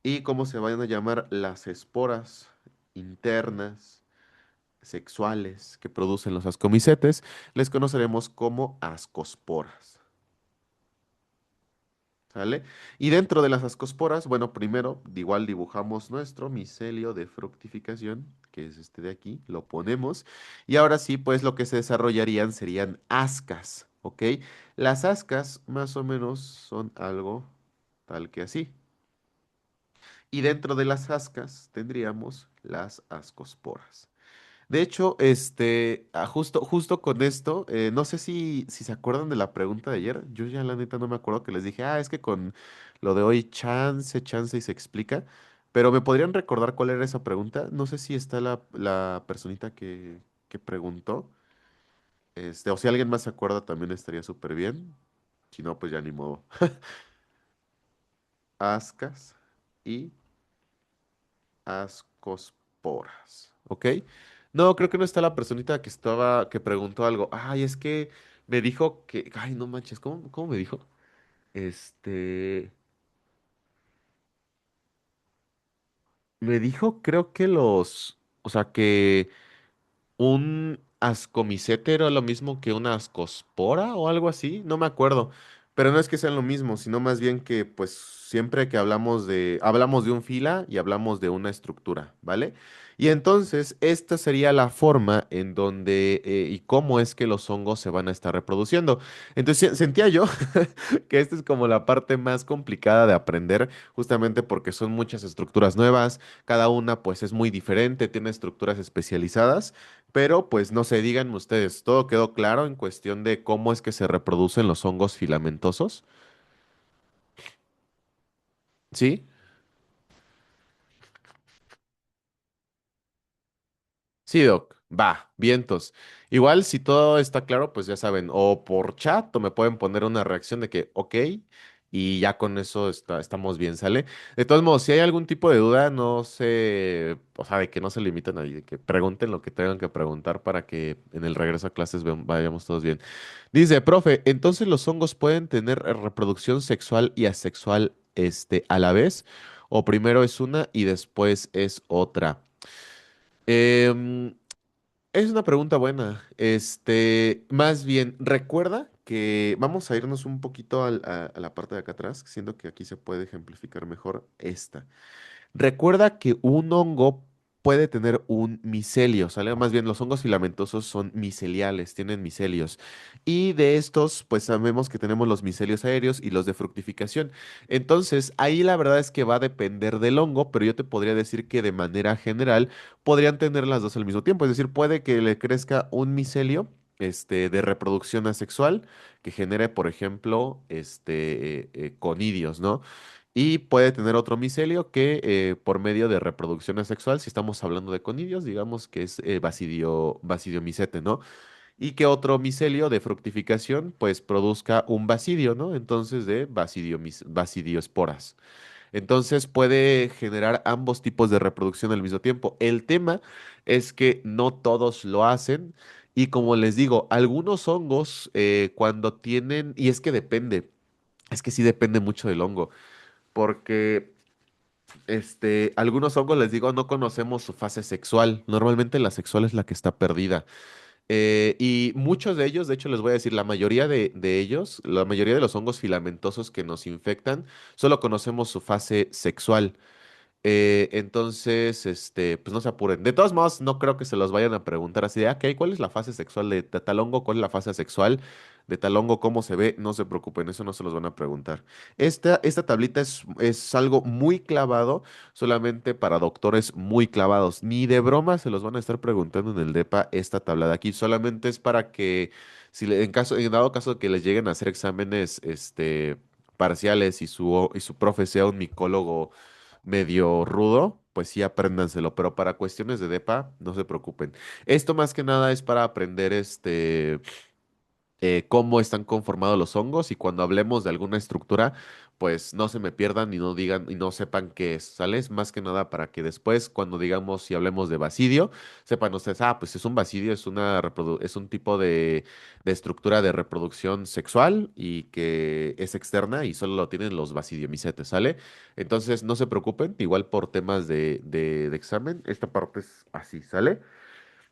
A: Y cómo se van a llamar las esporas internas sexuales que producen los ascomicetes, les conoceremos como ascosporas. ¿Sale? Y dentro de las ascosporas, bueno, primero igual dibujamos nuestro micelio de fructificación, que es este de aquí, lo ponemos, y ahora sí, pues lo que se desarrollarían serían ascas, ¿ok? Las ascas más o menos son algo tal que así. Y dentro de las ascas tendríamos las ascosporas. De hecho, justo con esto, no sé si se acuerdan de la pregunta de ayer. Yo ya la neta no me acuerdo que les dije, es que con lo de hoy chance y se explica. Pero ¿me podrían recordar cuál era esa pregunta? No sé si está la personita que preguntó. O si alguien más se acuerda también estaría súper bien. Si no, pues ya ni modo. Ascas y ascosporas. ¿Ok? No, creo que no está la personita que preguntó algo. Ay, es que me dijo que. Ay, no manches, ¿cómo me dijo? Este. Me dijo, creo que los. O sea, que un ascomicete era lo mismo que una ascospora o algo así, no me acuerdo. Pero no es que sean lo mismo, sino más bien que pues siempre que hablamos de un fila y hablamos de una estructura, ¿vale? Y entonces esta sería la forma en donde y cómo es que los hongos se van a estar reproduciendo. Entonces sentía yo que esta es como la parte más complicada de aprender, justamente porque son muchas estructuras nuevas, cada una pues es muy diferente, tiene estructuras especializadas. Pero pues no sé, díganme ustedes, ¿todo quedó claro en cuestión de cómo es que se reproducen los hongos filamentosos? ¿Sí? Sí, Doc. Va, vientos. Igual si todo está claro, pues ya saben, o por chat o me pueden poner una reacción de que, ok, y ya con eso estamos bien, ¿sale? De todos modos, si hay algún tipo de duda, no sé, o sea, de que no se limiten a de que pregunten lo que tengan que preguntar para que en el regreso a clases vayamos todos bien. Dice, profe, entonces los hongos pueden tener reproducción sexual y asexual, a la vez, o primero es una y después es otra. Em, es una pregunta buena. Más bien, recuerda que vamos a irnos un poquito a la parte de acá atrás, siendo que aquí se puede ejemplificar mejor esta. Recuerda que un hongo puede tener un micelio, ¿sale? Más bien, los hongos filamentosos son miceliales, tienen micelios. Y de estos, pues sabemos que tenemos los micelios aéreos y los de fructificación. Entonces, ahí la verdad es que va a depender del hongo, pero yo te podría decir que de manera general podrían tener las dos al mismo tiempo. Es decir, puede que le crezca un micelio. De reproducción asexual que genere, por ejemplo, conidios, ¿no? Y puede tener otro micelio que por medio de reproducción asexual, si estamos hablando de conidios, digamos que es basidiomicete, ¿no? Y que otro micelio de fructificación, pues produzca un basidio, ¿no? Entonces de basidiosporas. Entonces puede generar ambos tipos de reproducción al mismo tiempo. El tema es que no todos lo hacen. Y como les digo, algunos hongos cuando tienen, y es que depende, es que sí depende mucho del hongo porque algunos hongos, les digo, no conocemos su fase sexual. Normalmente la sexual es la que está perdida. Y muchos de ellos, de hecho, les voy a decir, la mayoría de ellos, la mayoría de los hongos filamentosos que nos infectan, solo conocemos su fase sexual. Entonces, pues no se apuren. De todos modos, no creo que se los vayan a preguntar así de, ok, ¿cuál es la fase sexual de tal hongo? ¿Cuál es la fase sexual de tal hongo? ¿Cómo se ve? No se preocupen, eso no se los van a preguntar. Esta tablita es algo muy clavado, solamente para doctores muy clavados. Ni de broma se los van a estar preguntando en el DEPA esta tabla de aquí. Solamente es para que, si en dado caso que les lleguen a hacer exámenes, parciales y su profe sea un micólogo medio rudo, pues sí apréndanselo, pero para cuestiones de DEPA, no se preocupen. Esto más que nada es para aprender cómo están conformados los hongos y cuando hablemos de alguna estructura, pues no se me pierdan y no digan y no sepan qué es, ¿sale? Es más que nada para que después, cuando digamos si hablemos de basidio, sepan ustedes, pues es un basidio, es un tipo de estructura de reproducción sexual y que es externa y solo lo tienen los basidiomicetes, ¿sale? Entonces no se preocupen, igual por temas de examen, esta parte es así, ¿sale?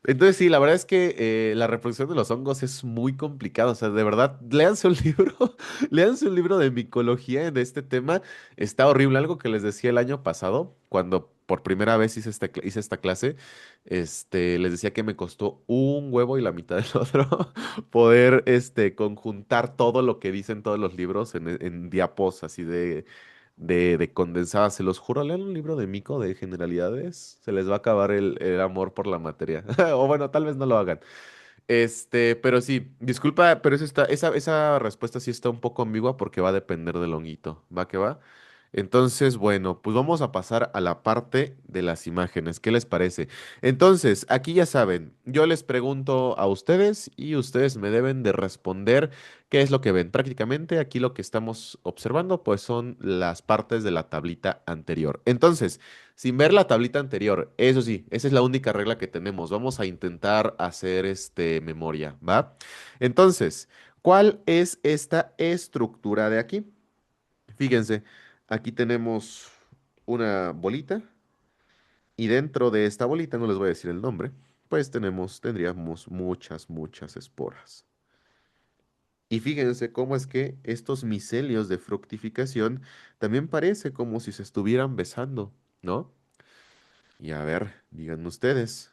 A: Entonces sí, la verdad es que la reproducción de los hongos es muy complicado. O sea, de verdad, léanse un libro, léanse un libro de micología de este tema. Está horrible. Algo que les decía el año pasado, cuando por primera vez hice esta clase, les decía que me costó un huevo y la mitad del otro poder conjuntar todo lo que dicen todos los libros en diapos así de condensadas. Se los juro, lean un libro de Mico de generalidades. Se les va a acabar el amor por la materia. O bueno, tal vez no lo hagan. Pero sí, disculpa, pero esa respuesta sí está un poco ambigua porque va a depender del honguito. ¿Va que va? Entonces, bueno, pues vamos a pasar a la parte de las imágenes. ¿Qué les parece? Entonces, aquí ya saben, yo les pregunto a ustedes y ustedes me deben de responder qué es lo que ven. Prácticamente aquí lo que estamos observando, pues son las partes de la tablita anterior. Entonces, sin ver la tablita anterior, eso sí, esa es la única regla que tenemos. Vamos a intentar hacer memoria, ¿va? Entonces, ¿cuál es esta estructura de aquí? Fíjense, aquí tenemos una bolita y dentro de esta bolita, no les voy a decir el nombre, pues tendríamos muchas esporas. Y fíjense cómo es que estos micelios de fructificación también parece como si se estuvieran besando, ¿no? Y a ver, digan ustedes,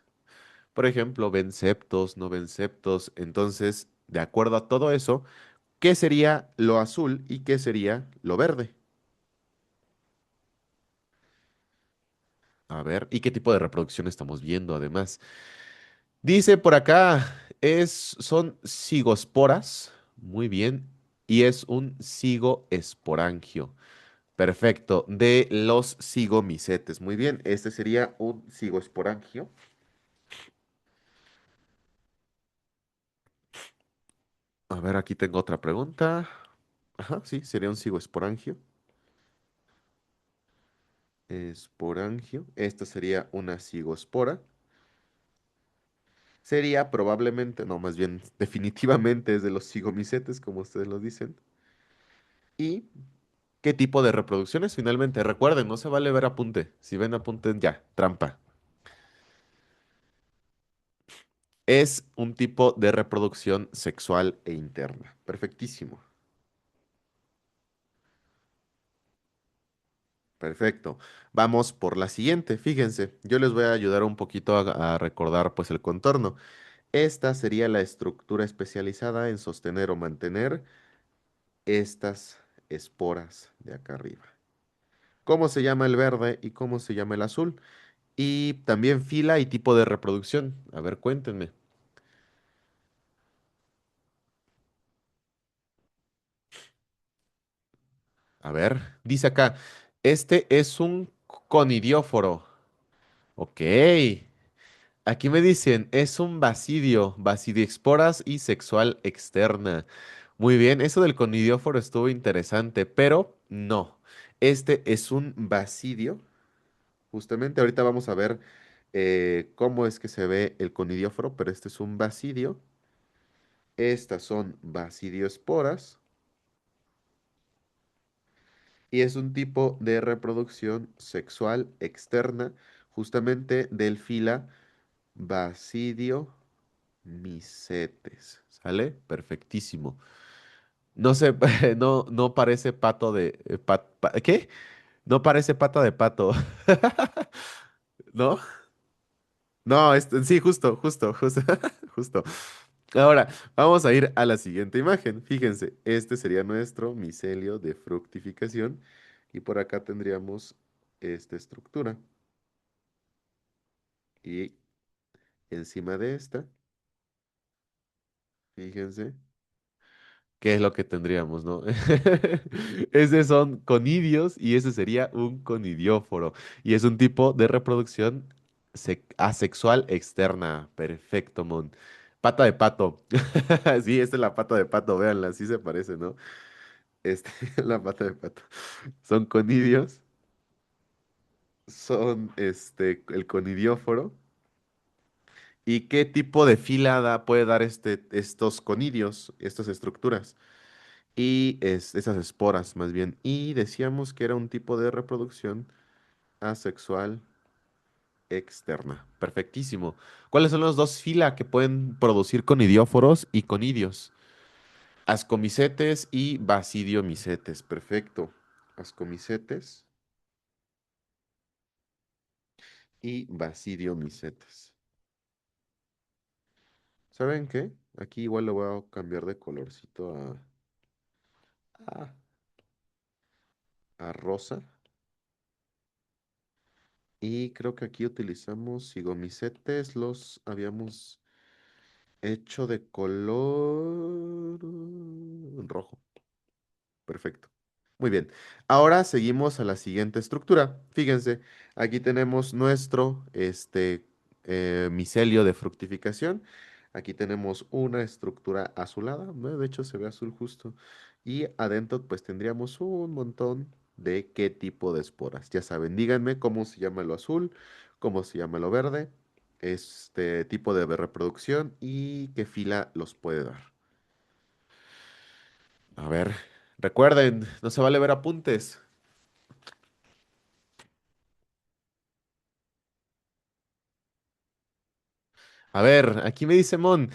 A: por ejemplo, ven septos, no ven septos, entonces, de acuerdo a todo eso, ¿qué sería lo azul y qué sería lo verde? A ver, ¿y qué tipo de reproducción estamos viendo además? Dice por acá, son cigosporas, muy bien, y es un cigoesporangio. Perfecto, de los cigomicetes. Muy bien, este sería un cigoesporangio. A ver, aquí tengo otra pregunta. Ajá, sí, sería un cigoesporangio. Esporangio. Esta sería una cigospora. Sería probablemente, no, más bien, definitivamente es de los cigomicetes, como ustedes lo dicen. ¿Y qué tipo de reproducciones? Finalmente, recuerden, no se vale ver apunte. Si ven apunte, ya, trampa. Es un tipo de reproducción sexual e interna. Perfectísimo. Perfecto. Vamos por la siguiente. Fíjense, yo les voy a ayudar un poquito a recordar pues el contorno. Esta sería la estructura especializada en sostener o mantener estas esporas de acá arriba. ¿Cómo se llama el verde y cómo se llama el azul? Y también fila y tipo de reproducción. A ver, cuéntenme. A ver, dice acá, este es un conidióforo. Ok. Aquí me dicen, es un basidio, basidioesporas y sexual externa. Muy bien, eso del conidióforo estuvo interesante, pero no. Este es un basidio. Justamente ahorita vamos a ver cómo es que se ve el conidióforo, pero este es un basidio. Estas son basidioesporas y es un tipo de reproducción sexual externa, justamente del fila Basidio micetes. ¿Sale? Perfectísimo. No sé, no parece pato de... ¿qué? No parece pata de pato. ¿No? No, sí, justo. Justo. Ahora, vamos a ir a la siguiente imagen. Fíjense, este sería nuestro micelio de fructificación y por acá tendríamos esta estructura. Y encima de esta, fíjense, ¿qué es lo que tendríamos, no? Ese son conidios y ese sería un conidióforo. Y es un tipo de reproducción asexual externa. Perfecto, Mon. Pata de pato. Sí, esta es la pata de pato, véanla, sí se parece, ¿no? Este, la pata de pato. Son conidios, son el conidióforo. ¿Y qué tipo de fila puede dar estos conidios, estas estructuras? Y esas esporas más bien. Y decíamos que era un tipo de reproducción asexual externa. Perfectísimo. ¿Cuáles son los dos fila que pueden producir conidióforos y conidios? Ascomicetes y basidiomicetes. Perfecto. Ascomicetes y basidiomicetes. ¿Saben qué? Aquí igual le voy a cambiar de colorcito a, a rosa. Y creo que aquí utilizamos cigomicetes. Los habíamos hecho de color rojo. Perfecto. Muy bien. Ahora seguimos a la siguiente estructura. Fíjense, aquí tenemos nuestro micelio de fructificación. Aquí tenemos una estructura azulada, ¿no? De hecho, se ve azul justo. Y adentro, pues tendríamos un montón de qué tipo de esporas. Ya saben, díganme cómo se llama lo azul, cómo se llama lo verde, este tipo de reproducción y qué fila los puede dar. A ver, recuerden, no se vale ver apuntes. A ver, aquí me dice Mon,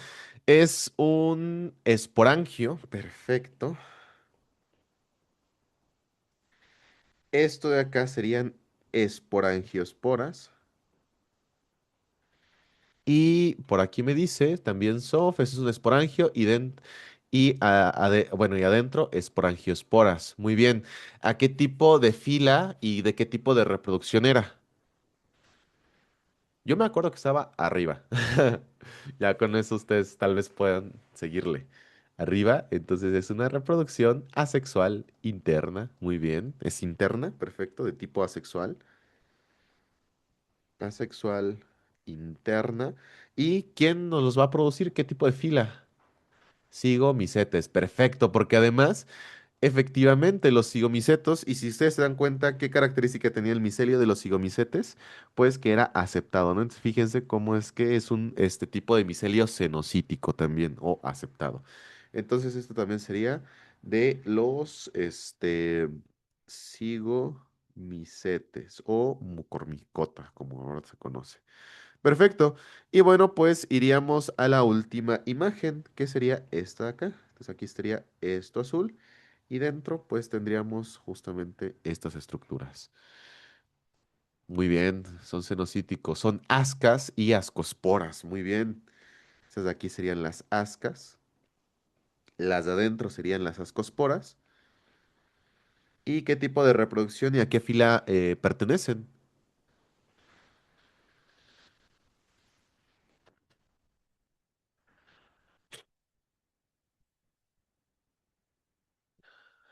A: es un esporangio, perfecto. Esto de acá serían esporangiosporas. Y por aquí me dice también Sof, ese es un esporangio bueno, y adentro esporangiosporas. Muy bien. ¿A qué tipo de fila y de qué tipo de reproducción era? Yo me acuerdo que estaba arriba. Ya con eso ustedes tal vez puedan seguirle. Arriba, entonces es una reproducción asexual interna. Muy bien. Es interna, perfecto, de tipo asexual. Asexual interna. ¿Y quién nos los va a producir? ¿Qué tipo de fila? Sigo misetes. Perfecto, porque además efectivamente, los cigomicetos, y si ustedes se dan cuenta qué característica tenía el micelio de los cigomicetes, pues que era aceptado, ¿no? Entonces, fíjense cómo es que es un tipo de micelio cenocítico también, o aceptado. Entonces, esto también sería de los cigomicetes o mucormicota, como ahora se conoce. Perfecto. Y bueno, pues iríamos a la última imagen, que sería esta de acá. Entonces aquí estaría esto azul y dentro pues tendríamos justamente estas estructuras. Muy bien, son cenocíticos, son ascas y ascosporas. Muy bien. Estas de aquí serían las ascas, las de adentro serían las ascosporas. ¿Y qué tipo de reproducción y a qué fila pertenecen?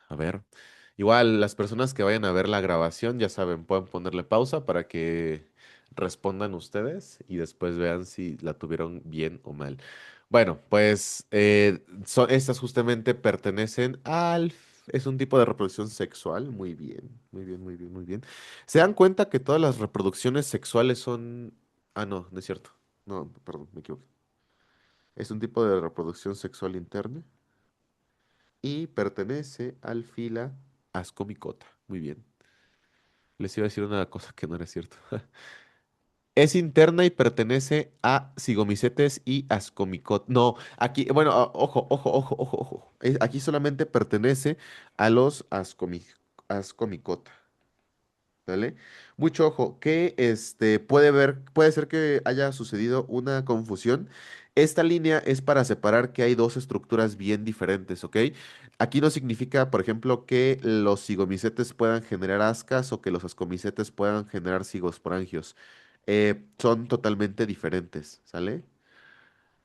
A: A ver, igual las personas que vayan a ver la grabación, ya saben, pueden ponerle pausa para que respondan ustedes y después vean si la tuvieron bien o mal. Bueno, pues estas justamente pertenecen Es un tipo de reproducción sexual. Muy bien, muy bien, muy bien, muy bien. ¿Se dan cuenta que todas las reproducciones sexuales son... Ah, no, no es cierto. No, perdón, me equivoqué. Es un tipo de reproducción sexual interna y pertenece al fila Ascomicota. Muy bien. Les iba a decir una cosa que no era cierto. Es interna y pertenece a Zigomicetes y Ascomicota. No, aquí, bueno, ojo, ojo, ojo, ojo, ojo. Aquí solamente pertenece a los Ascomicota. ¿Vale? Mucho ojo, que puede ser que haya sucedido una confusión. Esta línea es para separar que hay dos estructuras bien diferentes, ¿ok? Aquí no significa, por ejemplo, que los cigomicetes puedan generar ascas o que los ascomicetes puedan generar cigosporangios. Son totalmente diferentes, ¿sale?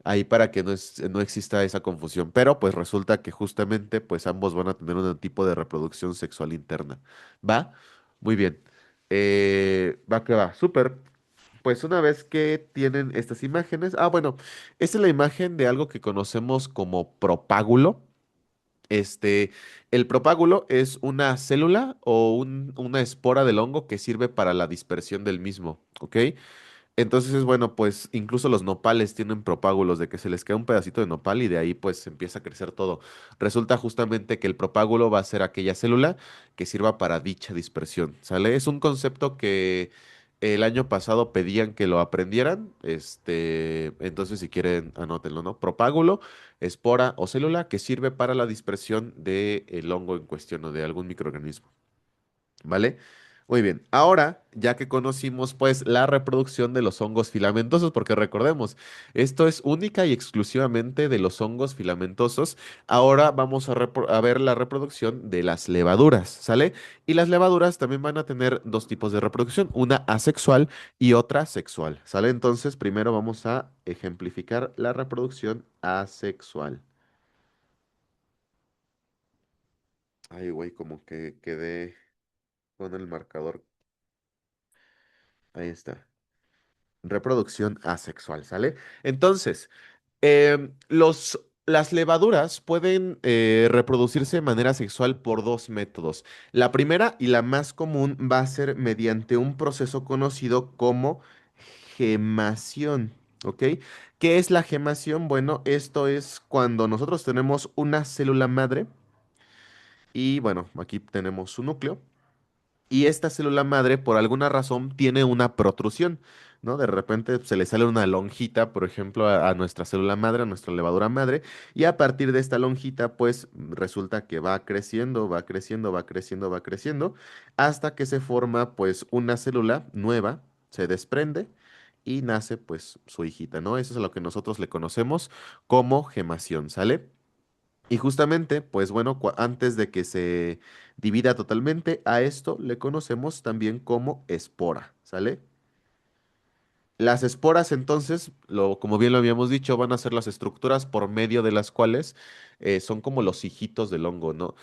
A: Ahí para que no exista esa confusión. Pero pues resulta que justamente pues ambos van a tener un tipo de reproducción sexual interna. ¿Va? Muy bien. Va que va. Súper. Pues una vez que tienen estas imágenes. Ah, bueno. Esta es la imagen de algo que conocemos como propágulo. Este, el propágulo es una célula o una espora del hongo que sirve para la dispersión del mismo. ¿Ok? Entonces es bueno, pues incluso los nopales tienen propágulos de que se les queda un pedacito de nopal y de ahí pues empieza a crecer todo. Resulta justamente que el propágulo va a ser aquella célula que sirva para dicha dispersión, ¿sale? Es un concepto que el año pasado pedían que lo aprendieran, entonces si quieren anótenlo, ¿no? Propágulo, espora o célula que sirve para la dispersión del hongo en cuestión o de algún microorganismo. ¿Vale? Muy bien. Ahora, ya que conocimos pues la reproducción de los hongos filamentosos, porque recordemos, esto es única y exclusivamente de los hongos filamentosos, ahora vamos a ver la reproducción de las levaduras, ¿sale? Y las levaduras también van a tener dos tipos de reproducción, una asexual y otra sexual, ¿sale? Entonces, primero vamos a ejemplificar la reproducción asexual. Ay, güey, como que quedé con el marcador. Ahí está. Reproducción asexual, ¿sale? Entonces, las levaduras pueden reproducirse de manera sexual por dos métodos. La primera y la más común va a ser mediante un proceso conocido como gemación, ¿ok? ¿Qué es la gemación? Bueno, esto es cuando nosotros tenemos una célula madre y bueno, aquí tenemos su núcleo. Y esta célula madre, por alguna razón, tiene una protrusión, ¿no? De repente se le sale una lonjita, por ejemplo, a nuestra célula madre, a nuestra levadura madre, y a partir de esta lonjita, pues resulta que va creciendo, va creciendo, va creciendo, va creciendo, hasta que se forma, pues, una célula nueva, se desprende y nace, pues, su hijita, ¿no? Eso es a lo que nosotros le conocemos como gemación, ¿sale? Y justamente, pues bueno, antes de que se divida totalmente, a esto le conocemos también como espora, ¿sale? Las esporas, entonces, como bien lo habíamos dicho, van a ser las estructuras por medio de las cuales son como los hijitos del hongo, ¿no?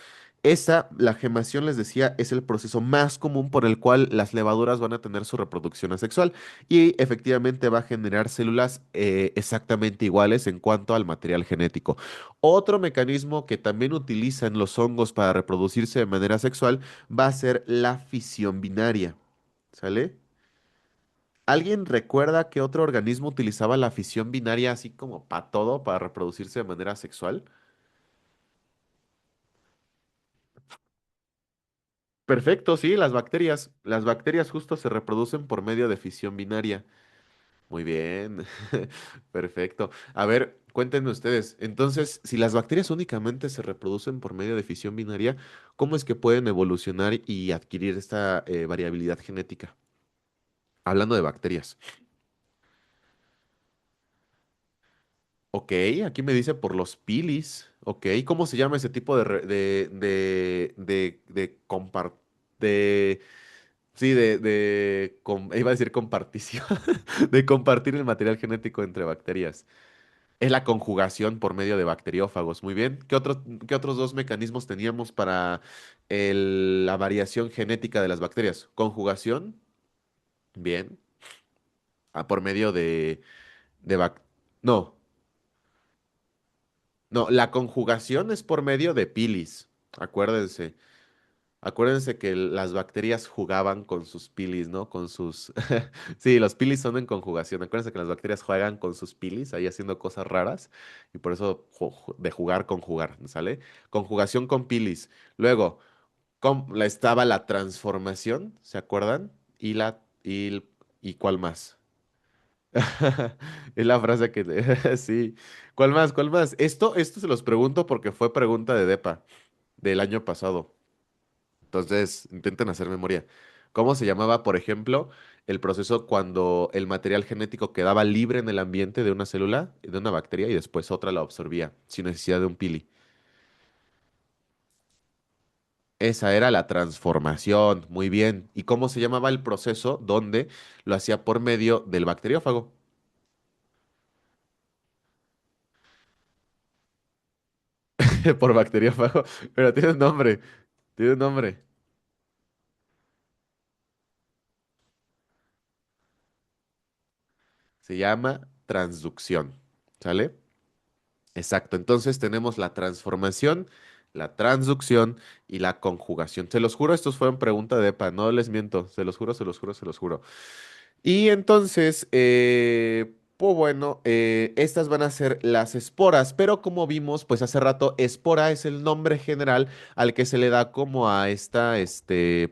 A: La gemación, les decía, es el proceso más común por el cual las levaduras van a tener su reproducción asexual y efectivamente va a generar células exactamente iguales en cuanto al material genético. Otro mecanismo que también utilizan los hongos para reproducirse de manera sexual va a ser la fisión binaria, ¿sale? ¿Alguien recuerda que otro organismo utilizaba la fisión binaria así como para todo, para reproducirse de manera sexual? Perfecto, sí, las bacterias. Las bacterias justo se reproducen por medio de fisión binaria. Muy bien, perfecto. A ver, cuéntenme ustedes. Entonces, si las bacterias únicamente se reproducen por medio de fisión binaria, ¿cómo es que pueden evolucionar y adquirir esta variabilidad genética? Hablando de bacterias. Ok, aquí me dice por los pilis. Ok, ¿cómo se llama ese tipo de de, sí, iba a decir compartición, de compartir el material genético entre bacterias? Es la conjugación por medio de bacteriófagos. Muy bien. ¿Qué otros dos mecanismos teníamos para la variación genética de las bacterias? Conjugación, bien. Por medio de no. No, la conjugación es por medio de pilis. Acuérdense. Acuérdense que las bacterias jugaban con sus pilis, ¿no? Con sus... Sí, los pilis son en conjugación. Acuérdense que las bacterias juegan con sus pilis, ahí haciendo cosas raras. Y por eso de jugar, conjugar, ¿sale? Conjugación con pilis. Luego, estaba la transformación, ¿se acuerdan? ¿Y cuál más? Es la frase sí. ¿Cuál más? ¿Cuál más? Esto se los pregunto porque fue pregunta de DEPA del año pasado. Entonces, intenten hacer memoria. ¿Cómo se llamaba, por ejemplo, el proceso cuando el material genético quedaba libre en el ambiente de una célula, de una bacteria, y después otra la absorbía, sin necesidad de un pili? Esa era la transformación. Muy bien. ¿Y cómo se llamaba el proceso donde lo hacía por medio del bacteriófago? Por bacteriófago. Pero tiene un nombre. Tiene un nombre. Se llama transducción. ¿Sale? Exacto. Entonces tenemos la transformación, la transducción y la conjugación. Se los juro, estos fueron pregunta de EPA, no les miento. Se los juro, se los juro, se los juro. Y entonces, pues bueno, estas van a ser las esporas, pero como vimos, pues hace rato, espora es el nombre general al que se le da como a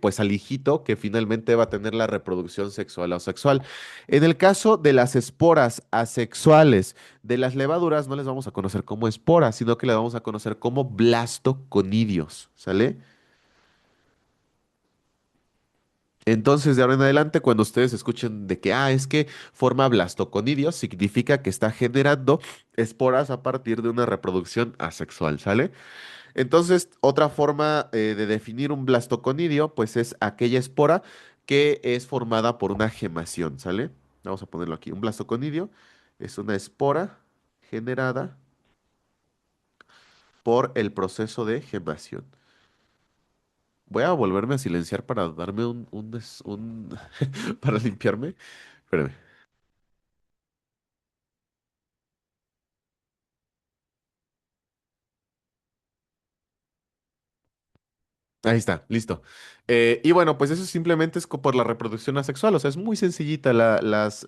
A: pues al hijito que finalmente va a tener la reproducción sexual o sexual. En el caso de las esporas asexuales de las levaduras, no les vamos a conocer como esporas, sino que les vamos a conocer como blastoconidios, ¿sale? Entonces, de ahora en adelante, cuando ustedes escuchen de que, es que forma blastoconidios, significa que está generando esporas a partir de una reproducción asexual, ¿sale? Entonces, otra forma de definir un blastoconidio, pues es aquella espora que es formada por una gemación, ¿sale? Vamos a ponerlo aquí. Un blastoconidio es una espora generada por el proceso de gemación. Voy a volverme a silenciar para darme para limpiarme. Espérame. Ahí está, listo. Y bueno, pues eso simplemente es por la reproducción asexual, o sea, es muy sencillita las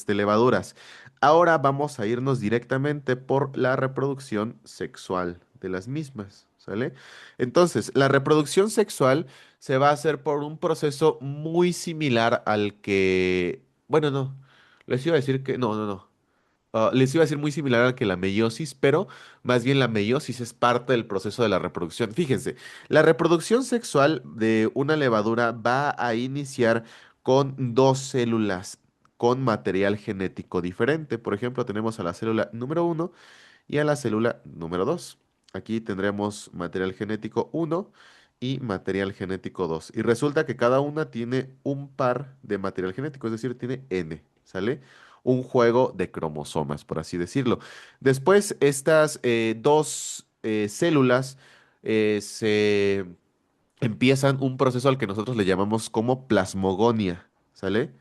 A: levaduras. Ahora vamos a irnos directamente por la reproducción sexual de las mismas, ¿sale? Entonces, la reproducción sexual se va a hacer por un proceso muy similar al que, bueno, no, les iba a decir que, no, no, no. Les iba a decir muy similar al que la meiosis, pero más bien la meiosis es parte del proceso de la reproducción. Fíjense, la reproducción sexual de una levadura va a iniciar con dos células con material genético diferente. Por ejemplo, tenemos a la célula número uno y a la célula número 2. Aquí tendremos material genético uno y material genético 2. Y resulta que cada una tiene un par de material genético, es decir, tiene N, ¿sale? Un juego de cromosomas, por así decirlo. Después, estas dos células se empiezan un proceso al que nosotros le llamamos como plasmogonia, ¿sale?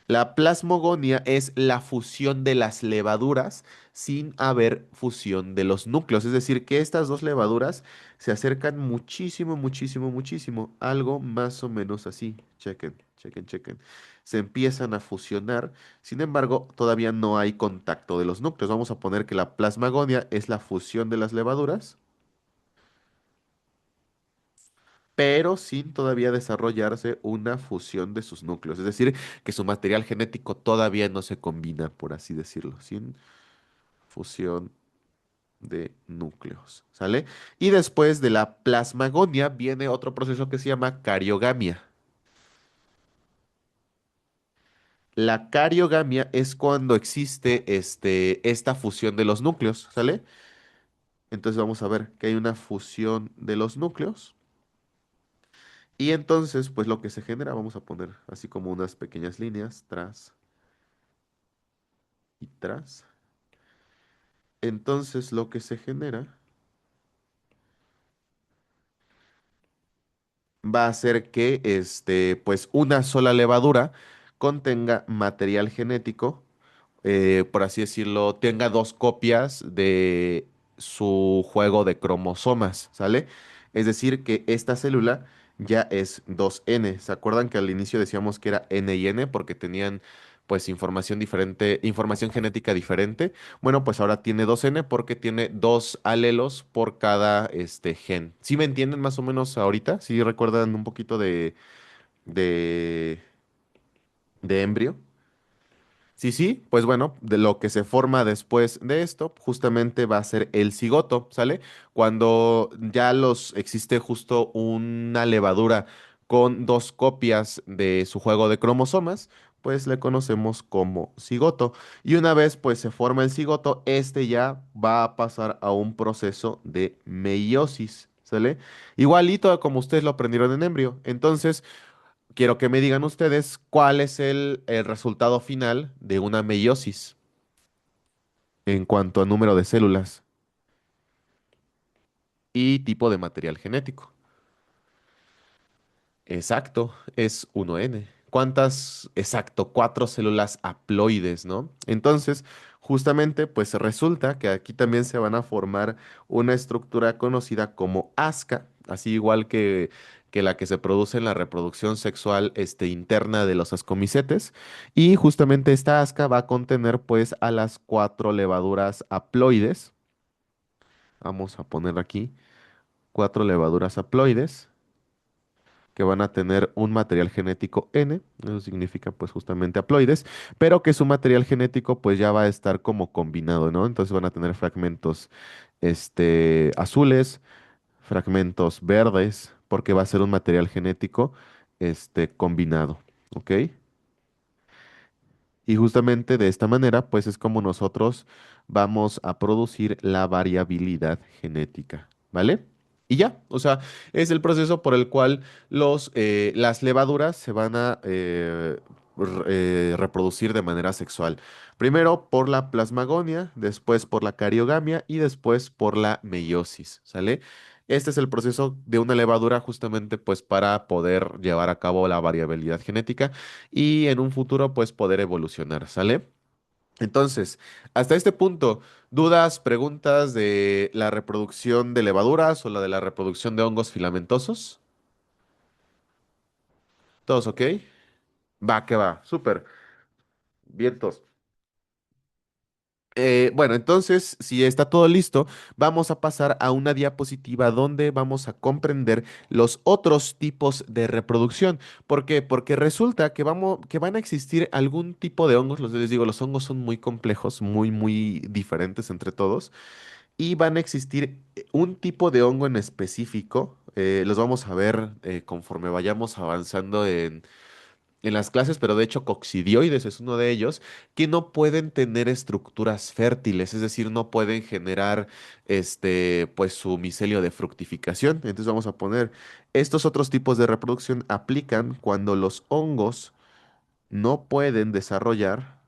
A: La plasmogonia es la fusión de las levaduras sin haber fusión de los núcleos. Es decir, que estas dos levaduras se acercan muchísimo, muchísimo, muchísimo. Algo más o menos así. Chequen, chequen, chequen. Se empiezan a fusionar. Sin embargo, todavía no hay contacto de los núcleos. Vamos a poner que la plasmagonia es la fusión de las levaduras, pero sin todavía desarrollarse una fusión de sus núcleos. Es decir, que su material genético todavía no se combina, por así decirlo, sin fusión de núcleos, ¿sale? Y después de la plasmagonia viene otro proceso que se llama cariogamia. La cariogamia es cuando existe esta fusión de los núcleos, ¿sale? Entonces vamos a ver que hay una fusión de los núcleos. Y entonces, pues lo que se genera, vamos a poner así como unas pequeñas líneas, tras y tras. Entonces lo que se genera va a ser que pues una sola levadura contenga material genético, por así decirlo, tenga dos copias de su juego de cromosomas, ¿sale? Es decir, que esta célula ya es 2N. ¿Se acuerdan que al inicio decíamos que era N y N porque tenían pues información diferente, información genética diferente? Bueno, pues ahora tiene 2N porque tiene dos alelos por cada gen. ¿Sí me entienden más o menos ahorita? ¿Sí recuerdan un poquito de, de embrio? Sí, sí, pues bueno, de lo que se forma después de esto, justamente va a ser el cigoto, ¿sale? Cuando ya existe justo una levadura con dos copias de su juego de cromosomas, pues le conocemos como cigoto. Y una vez pues se forma el cigoto, este ya va a pasar a un proceso de meiosis, ¿sale? Igualito como ustedes lo aprendieron en embrio. Entonces, quiero que me digan ustedes cuál es el resultado final de una meiosis en cuanto a número de células y tipo de material genético. Exacto, es 1N. ¿Cuántas? Exacto, cuatro células haploides, ¿no? Entonces, justamente, pues resulta que aquí también se van a formar una estructura conocida como ASCA, así igual que la que se produce en la reproducción sexual interna de los ascomicetes. Y justamente esta ASCA va a contener, pues, a las cuatro levaduras haploides. Vamos a poner aquí cuatro levaduras haploides que van a tener un material genético N, eso significa pues justamente haploides, pero que su material genético pues ya va a estar como combinado, ¿no? Entonces van a tener fragmentos azules, fragmentos verdes, porque va a ser un material genético combinado, ¿ok? Y justamente de esta manera pues es como nosotros vamos a producir la variabilidad genética, ¿vale? Y ya, o sea, es el proceso por el cual las levaduras se van a reproducir de manera sexual. Primero por la plasmagonia, después por la cariogamia y después por la meiosis, ¿sale? Este es el proceso de una levadura justamente pues para poder llevar a cabo la variabilidad genética y en un futuro pues poder evolucionar, ¿sale? Entonces, hasta este punto, ¿dudas, preguntas de la reproducción de levaduras o la de la reproducción de hongos filamentosos? ¿Todos ok? Va, que va, súper. Vientos. Bueno, entonces, si está todo listo, vamos a pasar a una diapositiva donde vamos a comprender los otros tipos de reproducción. ¿Por qué? Porque resulta que van a existir algún tipo de hongos, les digo, los hongos son muy complejos, muy diferentes entre todos, y van a existir un tipo de hongo en específico. Los vamos a ver conforme vayamos avanzando en las clases, pero de hecho coccidioides es uno de ellos, que no pueden tener estructuras fértiles, es decir, no pueden generar pues su micelio de fructificación. Entonces vamos a poner, estos otros tipos de reproducción aplican cuando los hongos no pueden desarrollar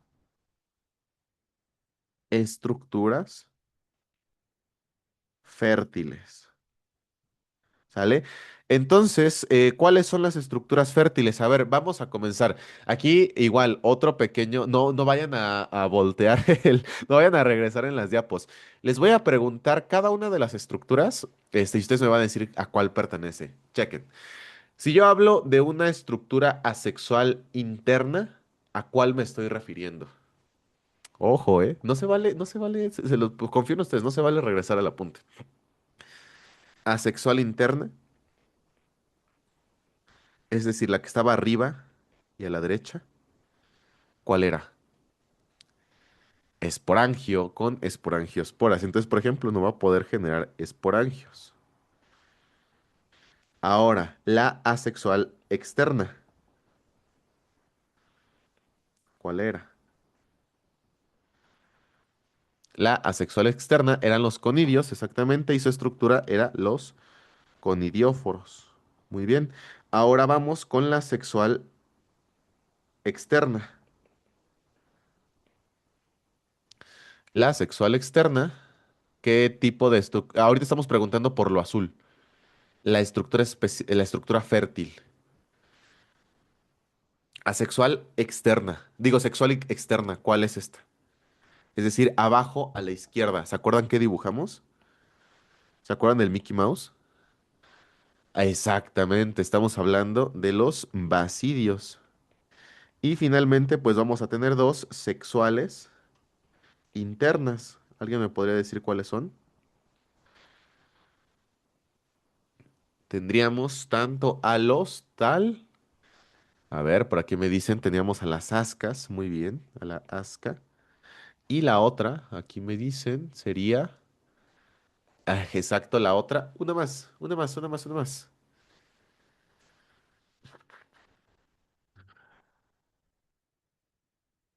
A: estructuras fértiles. ¿Sale? Entonces, ¿cuáles son las estructuras fértiles? A ver, vamos a comenzar. Aquí igual, otro pequeño, no vayan a voltear no vayan a regresar en las diapos. Les voy a preguntar cada una de las estructuras, y ustedes me van a decir a cuál pertenece. Chequen. Si yo hablo de una estructura asexual interna, ¿a cuál me estoy refiriendo? Ojo, ¿eh? No se vale, se los pues, confío en ustedes, no se vale regresar al apunte. Asexual interna. Es decir, la que estaba arriba y a la derecha, ¿cuál era? Esporangio con esporangiosporas. Entonces, por ejemplo, no va a poder generar esporangios. Ahora, la asexual externa, ¿cuál era? La asexual externa eran los conidios, exactamente, y su estructura era los conidióforos. Muy bien. Ahora vamos con la sexual externa. La sexual externa, ¿qué tipo de estructura? Ahorita estamos preguntando por lo azul. La estructura fértil. Asexual externa. Digo, sexual externa. ¿Cuál es esta? Es decir, abajo a la izquierda. ¿Se acuerdan qué dibujamos? ¿Se acuerdan del Mickey Mouse? Exactamente, estamos hablando de los basidios. Y finalmente, pues vamos a tener dos sexuales internas. ¿Alguien me podría decir cuáles son? Tendríamos tanto a los tal. A ver, por aquí me dicen, teníamos a las ascas. Muy bien, a la asca. Y la otra, aquí me dicen, sería. Exacto, la otra. Una más, una más, una más, una más.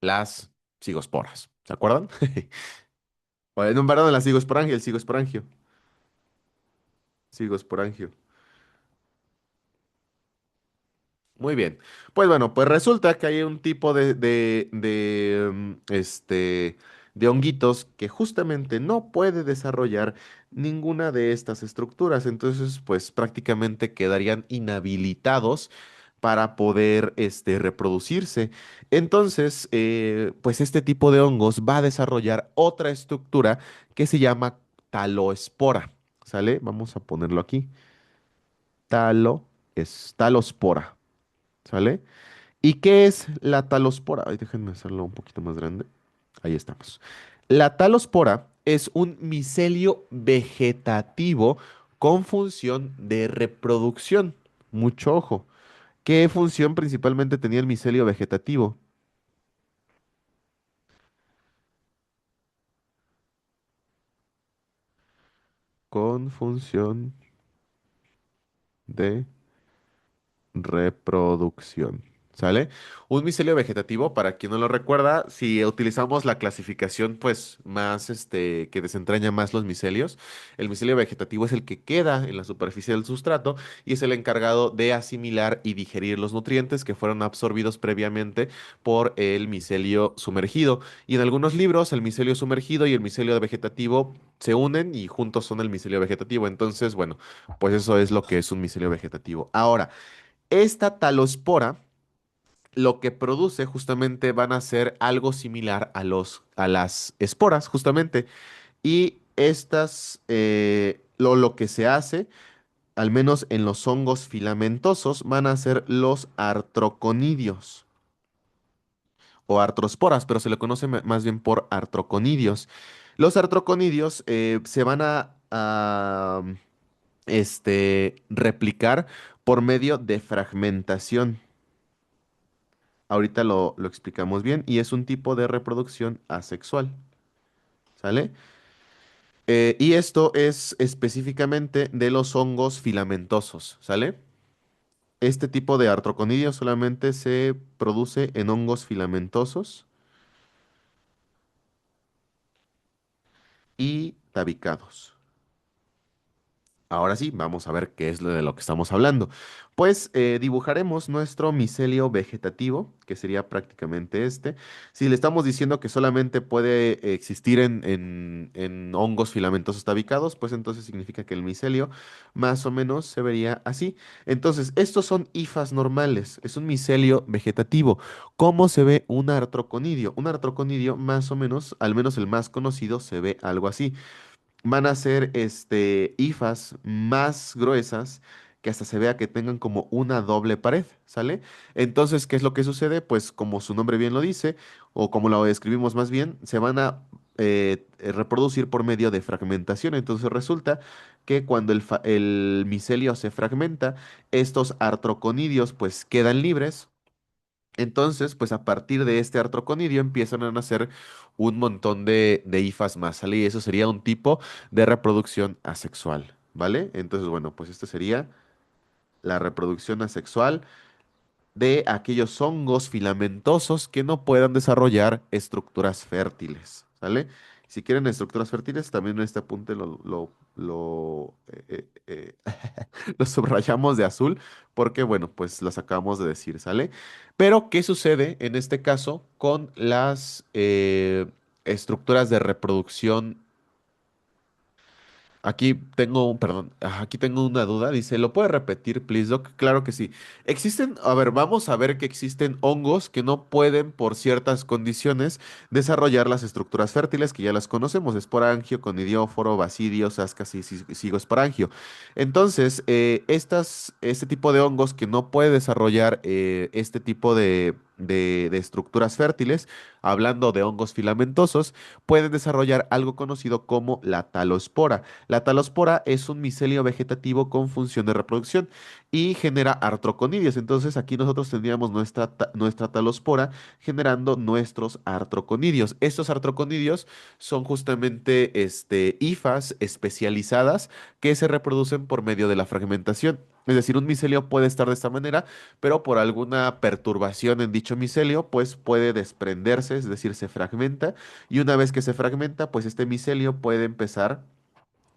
A: Las cigosporas. ¿Se acuerdan? No, perdón, las cigosporangio, el cigosporangio. Cigosporangio. Muy bien. Pues bueno, pues resulta que hay un tipo de honguitos que justamente no puede desarrollar ninguna de estas estructuras. Entonces, pues prácticamente quedarían inhabilitados para poder, reproducirse. Entonces, pues este tipo de hongos va a desarrollar otra estructura que se llama taloespora. ¿Sale? Vamos a ponerlo aquí. Talospora. ¿Sale? ¿Y qué es la talospora? Ay, déjenme hacerlo un poquito más grande. Ahí estamos. La talospora es un micelio vegetativo con función de reproducción. Mucho ojo. ¿Qué función principalmente tenía el micelio vegetativo? Con función de reproducción. ¿Sale? Un micelio vegetativo, para quien no lo recuerda, si utilizamos la clasificación, pues, más, que desentraña más los micelios, el micelio vegetativo es el que queda en la superficie del sustrato y es el encargado de asimilar y digerir los nutrientes que fueron absorbidos previamente por el micelio sumergido. Y en algunos libros, el micelio sumergido y el micelio vegetativo se unen y juntos son el micelio vegetativo. Entonces, bueno, pues eso es lo que es un micelio vegetativo. Ahora, esta talospora lo que produce justamente van a ser algo similar a las esporas, justamente. Y estas, lo que se hace, al menos en los hongos filamentosos, van a ser los artroconidios o artrosporas, pero se le conoce más bien por artroconidios. Los artroconidios se van a replicar por medio de fragmentación. Ahorita lo explicamos bien y es un tipo de reproducción asexual, ¿sale? Y esto es específicamente de los hongos filamentosos, ¿sale? Este tipo de artroconidio solamente se produce en hongos filamentosos y tabicados. Ahora sí, vamos a ver qué es lo de lo que estamos hablando. Pues dibujaremos nuestro micelio vegetativo, que sería prácticamente este. Si le estamos diciendo que solamente puede existir en hongos filamentosos tabicados, pues entonces significa que el micelio más o menos se vería así. Entonces, estos son hifas normales, es un micelio vegetativo. ¿Cómo se ve un artroconidio? Un artroconidio más o menos, al menos el más conocido, se ve algo así. Van a ser hifas más gruesas que hasta se vea que tengan como una doble pared, ¿sale? Entonces, ¿qué es lo que sucede? Pues como su nombre bien lo dice, o como lo describimos más bien, se van a reproducir por medio de fragmentación. Entonces resulta que cuando el micelio se fragmenta, estos artroconidios pues quedan libres. Entonces, pues a partir de este artroconidio empiezan a nacer un montón de hifas más, ¿sale? Y eso sería un tipo de reproducción asexual, ¿vale? Entonces, bueno, pues esto sería la reproducción asexual de aquellos hongos filamentosos que no puedan desarrollar estructuras fértiles, ¿sale? Si quieren estructuras fértiles, también en este apunte lo subrayamos de azul porque, bueno, pues las acabamos de decir, ¿sale? Pero, ¿qué sucede en este caso con las estructuras de reproducción? Aquí tengo perdón, aquí tengo una duda. Dice, ¿lo puede repetir, please, Doc? Claro que sí. Existen, a ver, vamos a ver que existen hongos que no pueden, por ciertas condiciones, desarrollar las estructuras fértiles, que ya las conocemos, esporangio, conidióforo, basidio, ascas y cigosporangio. Entonces, este tipo de hongos que no puede desarrollar este tipo de estructuras fértiles, hablando de hongos filamentosos, pueden desarrollar algo conocido como la talospora. La talospora es un micelio vegetativo con función de reproducción y genera artroconidios. Entonces aquí nosotros tendríamos nuestra talospora generando nuestros artroconidios. Estos artroconidios son justamente hifas especializadas que se reproducen por medio de la fragmentación. Es decir, un micelio puede estar de esta manera, pero por alguna perturbación en dicho micelio, pues puede desprenderse, es decir, se fragmenta, y una vez que se fragmenta, pues este micelio puede empezar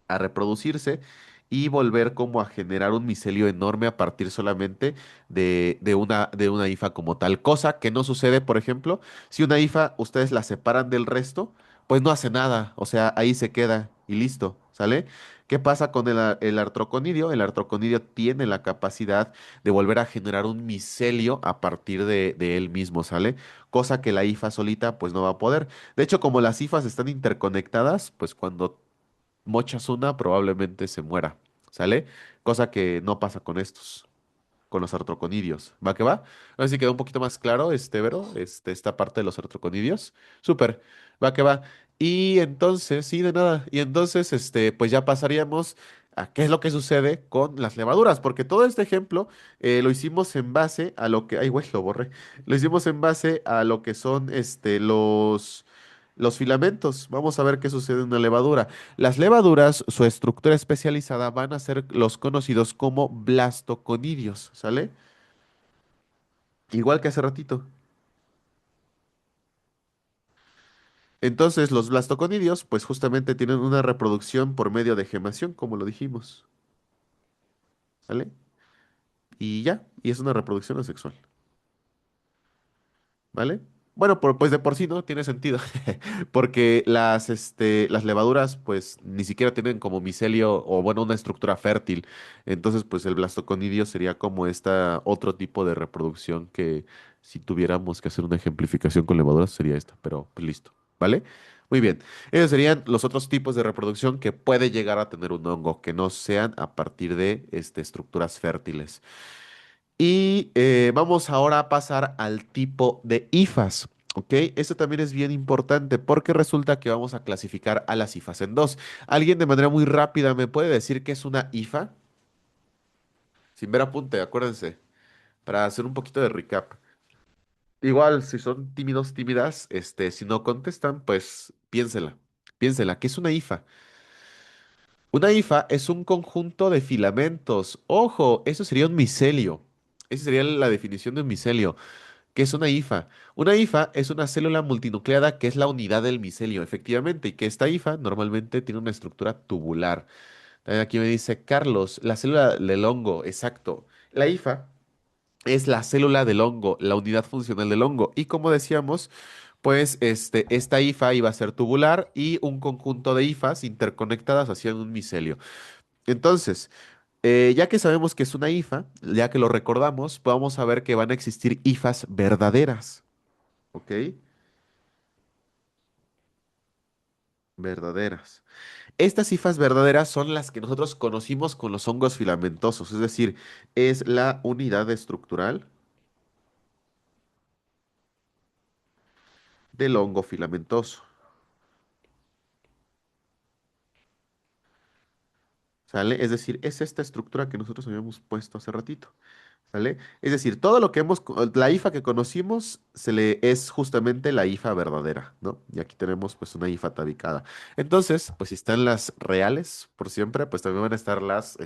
A: a reproducirse y volver como a generar un micelio enorme a partir solamente de una hifa como tal. Cosa que no sucede, por ejemplo, si una hifa ustedes la separan del resto, pues no hace nada, o sea, ahí se queda y listo, ¿sale? ¿Qué pasa con el artroconidio? El artroconidio tiene la capacidad de volver a generar un micelio a partir de él mismo, ¿sale? Cosa que la hifa solita pues no va a poder. De hecho, como las hifas están interconectadas, pues cuando mochas una, probablemente se muera, ¿sale? Cosa que no pasa con estos, con los artroconidios. ¿Va que va? A ver si quedó un poquito más claro, Vero, esta parte de los artroconidios. Súper, va que va. Y entonces, sí, de nada. Y entonces, pues ya pasaríamos a qué es lo que sucede con las levaduras, porque todo este ejemplo lo hicimos en base a lo que, ay, güey, lo borré. Lo hicimos en base a lo que son, los filamentos. Vamos a ver qué sucede en una levadura. Las levaduras, su estructura especializada van a ser los conocidos como blastoconidios, ¿sale? igual que hace ratito. Entonces, los blastoconidios, pues justamente tienen una reproducción por medio de gemación, como lo dijimos, ¿vale? Y ya, y es una reproducción asexual. ¿Vale? Bueno, pues de por sí no tiene sentido, porque las levaduras pues ni siquiera tienen como micelio o bueno, una estructura fértil. Entonces, pues el blastoconidio sería como esta otro tipo de reproducción que si tuviéramos que hacer una ejemplificación con levaduras sería esta, pero pues listo, ¿vale? Muy bien. Esos serían los otros tipos de reproducción que puede llegar a tener un hongo, que no sean a partir de estructuras fértiles. Y vamos ahora a pasar al tipo de hifas. ¿Ok? Esto también es bien importante porque resulta que vamos a clasificar a las hifas en dos. ¿Alguien de manera muy rápida me puede decir qué es una hifa? Sin ver apunte, acuérdense, para hacer un poquito de recap. Igual, si son tímidos, tímidas, si no contestan, pues piénsela. Piénsela, ¿qué es una hifa? Una hifa es un conjunto de filamentos. Ojo, eso sería un micelio. Esa sería la definición de un micelio. ¿Qué es una hifa? Una hifa es una célula multinucleada que es la unidad del micelio, efectivamente, y que esta hifa normalmente tiene una estructura tubular. También aquí me dice Carlos, la célula del hongo, exacto. La hifa es la célula del hongo, la unidad funcional del hongo. Y como decíamos, pues esta hifa iba a ser tubular y un conjunto de hifas interconectadas hacían un micelio. Entonces, ya que sabemos que es una hifa, ya que lo recordamos, vamos a ver que van a existir hifas verdaderas. ¿Ok? Verdaderas. Estas hifas verdaderas son las que nosotros conocimos con los hongos filamentosos, es decir, es la unidad estructural del hongo filamentoso, ¿sale? Es decir, es esta estructura que nosotros habíamos puesto hace ratito. ¿Vale? Es decir, todo lo que la IFA que conocimos es justamente la IFA verdadera, ¿no? Y aquí tenemos pues una IFA tabicada. Entonces, pues si están las reales por siempre, pues también van a estar las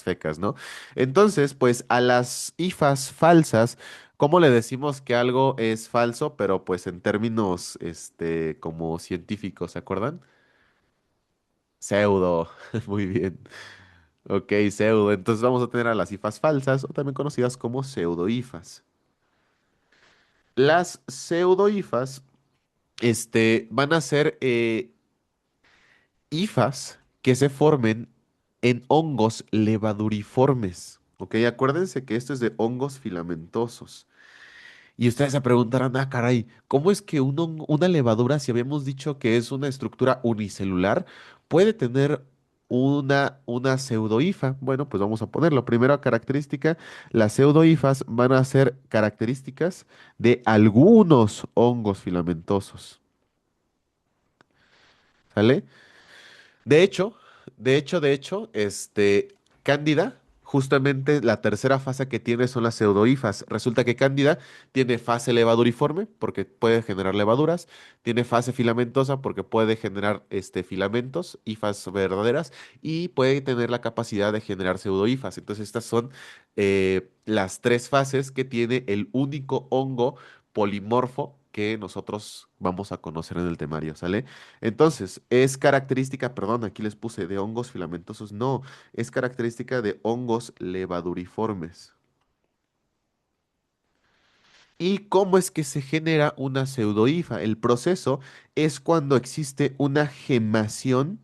A: fecas, ¿no? Entonces, pues a las IFAs falsas, ¿cómo le decimos que algo es falso, pero pues en términos, como científicos, ¿se acuerdan? Pseudo, muy bien. Ok, pseudo. Entonces vamos a tener a las IFAs falsas o también conocidas como pseudo-IFAs. Las pseudo-hifas, van a ser hifas que se formen en hongos levaduriformes. Ok, acuérdense que esto es de hongos filamentosos. Y ustedes se preguntarán, ah, caray, ¿cómo es que una levadura, si habíamos dicho que es una estructura unicelular, puede tener una pseudohifa? Bueno, pues vamos a ponerlo. Primera característica, las pseudohifas van a ser características de algunos hongos filamentosos. ¿Sale? De hecho, Cándida, justamente la tercera fase que tiene son las pseudohifas. Resulta que Cándida tiene fase levaduriforme porque puede generar levaduras, tiene fase filamentosa porque puede generar filamentos, hifas verdaderas, y puede tener la capacidad de generar pseudohifas. Entonces, estas son las tres fases que tiene el único hongo polimorfo que nosotros vamos a conocer en el temario, ¿sale? Entonces, es característica, perdón, aquí les puse de hongos filamentosos, no, es característica de hongos levaduriformes. ¿Y cómo es que se genera una pseudohifa? El proceso es cuando existe una gemación.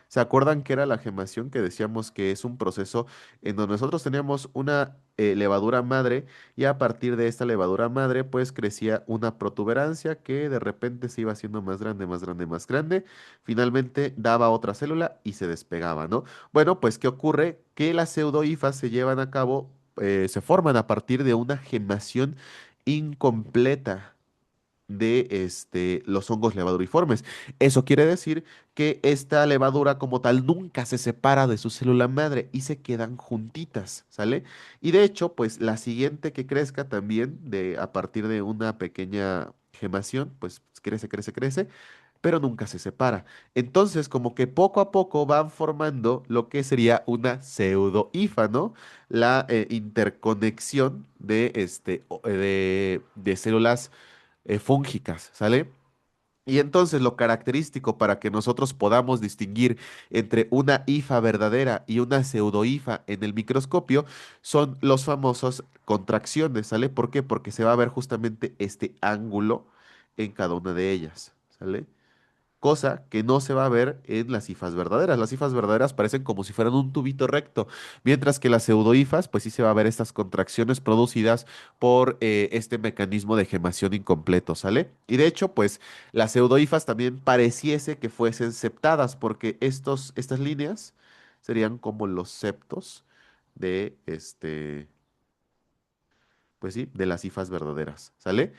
A: ¿Se acuerdan que era la gemación que decíamos que es un proceso en donde nosotros teníamos una levadura madre y a partir de esta levadura madre pues crecía una protuberancia que de repente se iba haciendo más grande, más grande, más grande, finalmente daba otra célula y se despegaba, ¿no? Bueno, pues ¿qué ocurre? Que las pseudohifas se llevan a cabo, se forman a partir de una gemación incompleta de los hongos levaduriformes. Eso quiere decir que esta levadura como tal nunca se separa de su célula madre y se quedan juntitas, ¿sale? Y de hecho, pues la siguiente que crezca también a partir de una pequeña gemación, pues crece, crece, crece. pero nunca se separa. Entonces, como que poco a poco van formando lo que sería una pseudo-hifa, ¿no? La interconexión de células fúngicas, ¿sale? Y entonces lo característico para que nosotros podamos distinguir entre una hifa verdadera y una pseudohifa en el microscopio son los famosos contracciones, ¿sale? ¿Por qué? Porque se va a ver justamente este ángulo en cada una de ellas, ¿sale? Cosa que no se va a ver en las hifas verdaderas. Las hifas verdaderas parecen como si fueran un tubito recto, mientras que las pseudohifas, pues sí se va a ver estas contracciones producidas por este mecanismo de gemación incompleto, ¿sale? Y de hecho, pues las pseudohifas también pareciese que fuesen septadas, porque estas líneas serían como los septos de pues sí, de las hifas verdaderas, ¿sale?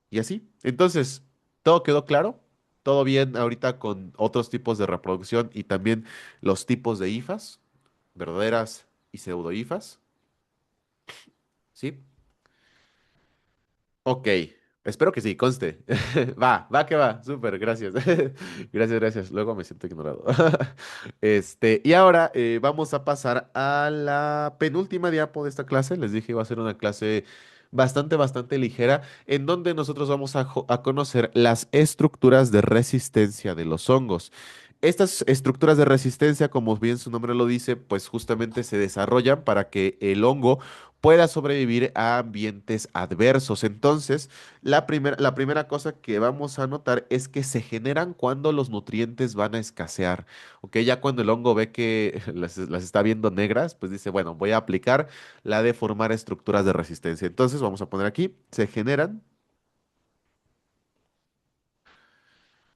A: Y así. Entonces, todo quedó claro. Todo bien ahorita con otros tipos de reproducción y también los tipos de hifas, verdaderas y pseudo-hifas. ¿Sí? Ok. Espero que sí, conste. Va que va. Súper, gracias. Gracias, gracias. Luego me siento ignorado. Y ahora vamos a pasar a la penúltima diapo de esta clase. Les dije, iba a ser una clase bastante ligera, en donde nosotros vamos a conocer las estructuras de resistencia de los hongos. Estas estructuras de resistencia, como bien su nombre lo dice, pues justamente se desarrollan para que el hongo pueda sobrevivir a ambientes adversos. Entonces, la primera cosa que vamos a notar es que se generan cuando los nutrientes van a escasear. ¿Ok? Ya cuando el hongo ve que las está viendo negras, pues dice, bueno, voy a aplicar la de formar estructuras de resistencia. Entonces, vamos a poner aquí, se generan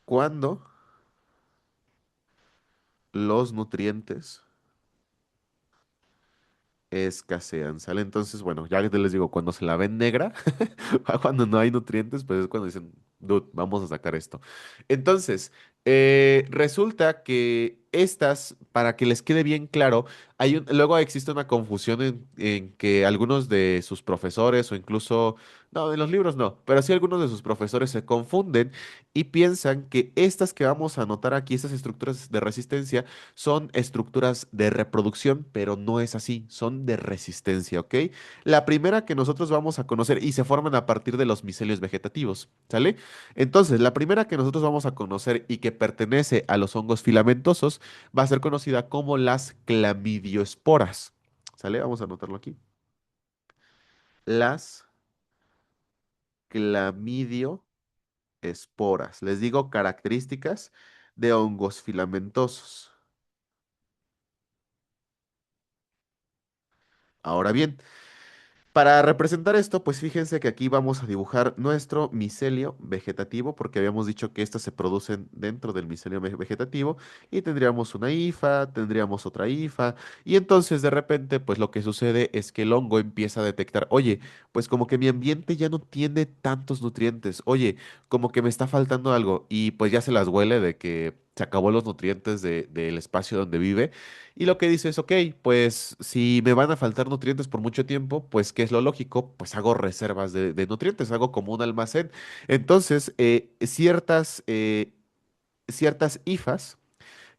A: cuando los nutrientes escasean, ¿sale? Entonces, bueno, ya te les digo, cuando se la ven negra, cuando no hay nutrientes, pues es cuando dicen, dude, vamos a sacar esto. Entonces, resulta que estas, para que les quede bien claro, luego existe una confusión en que algunos de sus profesores o incluso, no, en los libros no, pero sí algunos de sus profesores se confunden y piensan que estas que vamos a anotar aquí, estas estructuras de resistencia, son estructuras de reproducción, pero no es así, son de resistencia, ¿ok? La primera que nosotros vamos a conocer y se forman a partir de los micelios vegetativos, ¿sale? Entonces, la primera que nosotros vamos a conocer y que pertenece a los hongos filamentosos va a ser conocida como las clamidioesporas, ¿sale? Vamos a anotarlo aquí. Las clamidioesporas. Les digo características de hongos filamentosos. Ahora bien, para representar esto, pues fíjense que aquí vamos a dibujar nuestro micelio vegetativo, porque habíamos dicho que estas se producen dentro del micelio vegetativo, y tendríamos una hifa, tendríamos otra hifa, y entonces de repente, pues lo que sucede es que el hongo empieza a detectar, oye, pues como que mi ambiente ya no tiene tantos nutrientes, oye, como que me está faltando algo, y pues ya se las huele de que se acabó los nutrientes del espacio donde vive. Y lo que dice es, ok, pues si me van a faltar nutrientes por mucho tiempo, pues ¿qué es lo lógico? Pues hago reservas de nutrientes, hago como un almacén. Entonces, ciertas hifas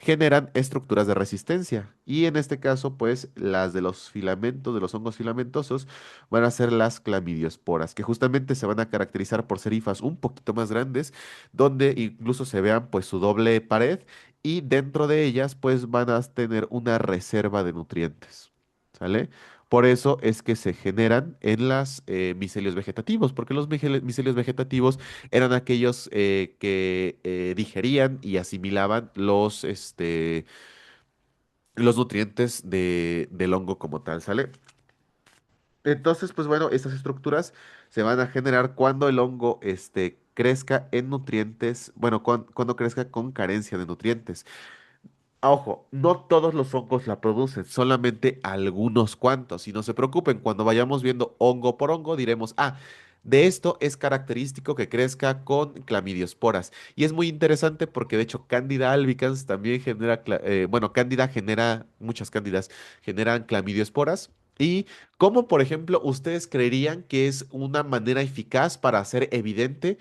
A: generan estructuras de resistencia. Y en este caso, pues las de los filamentos, de los hongos filamentosos, van a ser las clamidiosporas, que justamente se van a caracterizar por ser hifas un poquito más grandes, donde incluso se vean pues su doble pared y dentro de ellas pues van a tener una reserva de nutrientes. ¿Sale? Por eso es que se generan en las micelios vegetativos, porque los micelios vegetativos eran aquellos que digerían y asimilaban los nutrientes del hongo como tal, ¿sale? Entonces, pues bueno, estas estructuras se van a generar cuando el hongo crezca en nutrientes, bueno, cuando crezca con carencia de nutrientes. Ojo, no todos los hongos la producen, solamente algunos cuantos. Y no se preocupen, cuando vayamos viendo hongo por hongo, diremos, de esto es característico que crezca con clamidiosporas. Y es muy interesante porque de hecho Candida albicans también genera, bueno, Candida genera, muchas cándidas generan clamidiosporas. Y como por ejemplo, ustedes creerían que es una manera eficaz para hacer evidente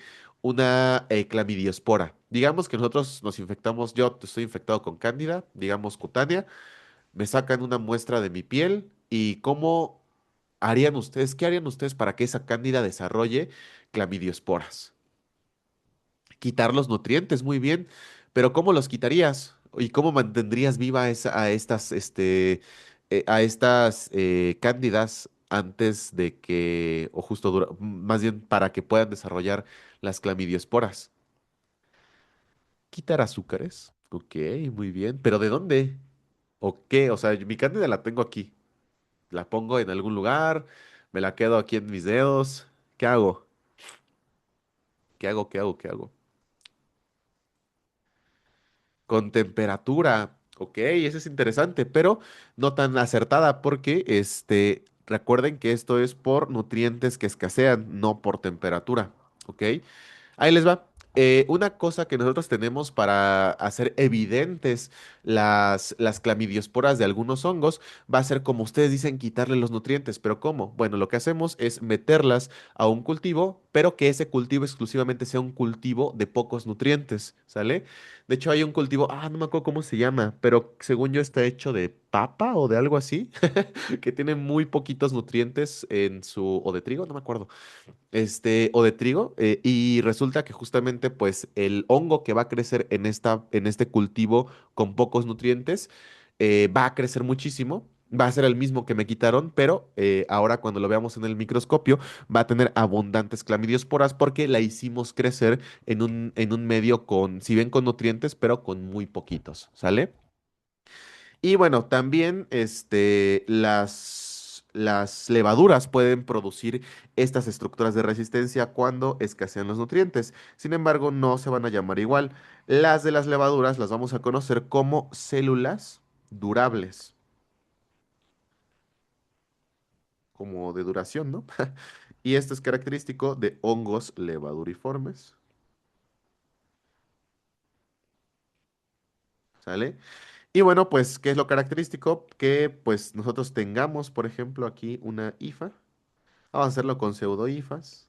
A: una clamidiospora. Digamos que nosotros nos infectamos, yo estoy infectado con cándida, digamos cutánea, me sacan una muestra de mi piel y ¿cómo harían ustedes? ¿Qué harían ustedes para que esa cándida desarrolle clamidiosporas? Quitar los nutrientes, muy bien, pero ¿cómo los quitarías? ¿Y cómo mantendrías viva a estas cándidas antes de que, o justo más bien para que puedan desarrollar las clamidiosporas? Quitar azúcares. Ok, muy bien. ¿Pero de dónde? ¿O qué? O sea, mi cándida la tengo aquí. La pongo en algún lugar, me la quedo aquí en mis dedos. ¿Qué hago? ¿Qué hago? ¿Qué hago? ¿Qué hago? Con temperatura. Ok, eso es interesante, pero no tan acertada porque recuerden que esto es por nutrientes que escasean, no por temperatura. ¿Ok? Ahí les va. Una cosa que nosotros tenemos para hacer evidentes las clamidiosporas de algunos hongos va a ser, como ustedes dicen, quitarle los nutrientes. ¿Pero cómo? Bueno, lo que hacemos es meterlas a un cultivo, pero que ese cultivo exclusivamente sea un cultivo de pocos nutrientes, ¿sale? De hecho, hay un cultivo, no me acuerdo cómo se llama, pero según yo está hecho de papa o de algo así, que tiene muy poquitos nutrientes o de trigo, no me acuerdo o de trigo, y resulta que justamente pues el hongo que va a crecer en este cultivo con pocos nutrientes va a crecer muchísimo. Va a ser el mismo que me quitaron, pero ahora cuando lo veamos en el microscopio va a tener abundantes clamidiosporas porque la hicimos crecer en un medio con, si bien con nutrientes, pero con muy poquitos, ¿sale? Y bueno, también las levaduras pueden producir estas estructuras de resistencia cuando escasean los nutrientes. Sin embargo, no se van a llamar igual. Las de las levaduras las vamos a conocer como células durables, como de duración, ¿no? Y esto es característico de hongos levaduriformes, ¿sale? Y bueno, pues, ¿qué es lo característico? Que pues nosotros tengamos, por ejemplo, aquí una hifa. Vamos a hacerlo con pseudohifas.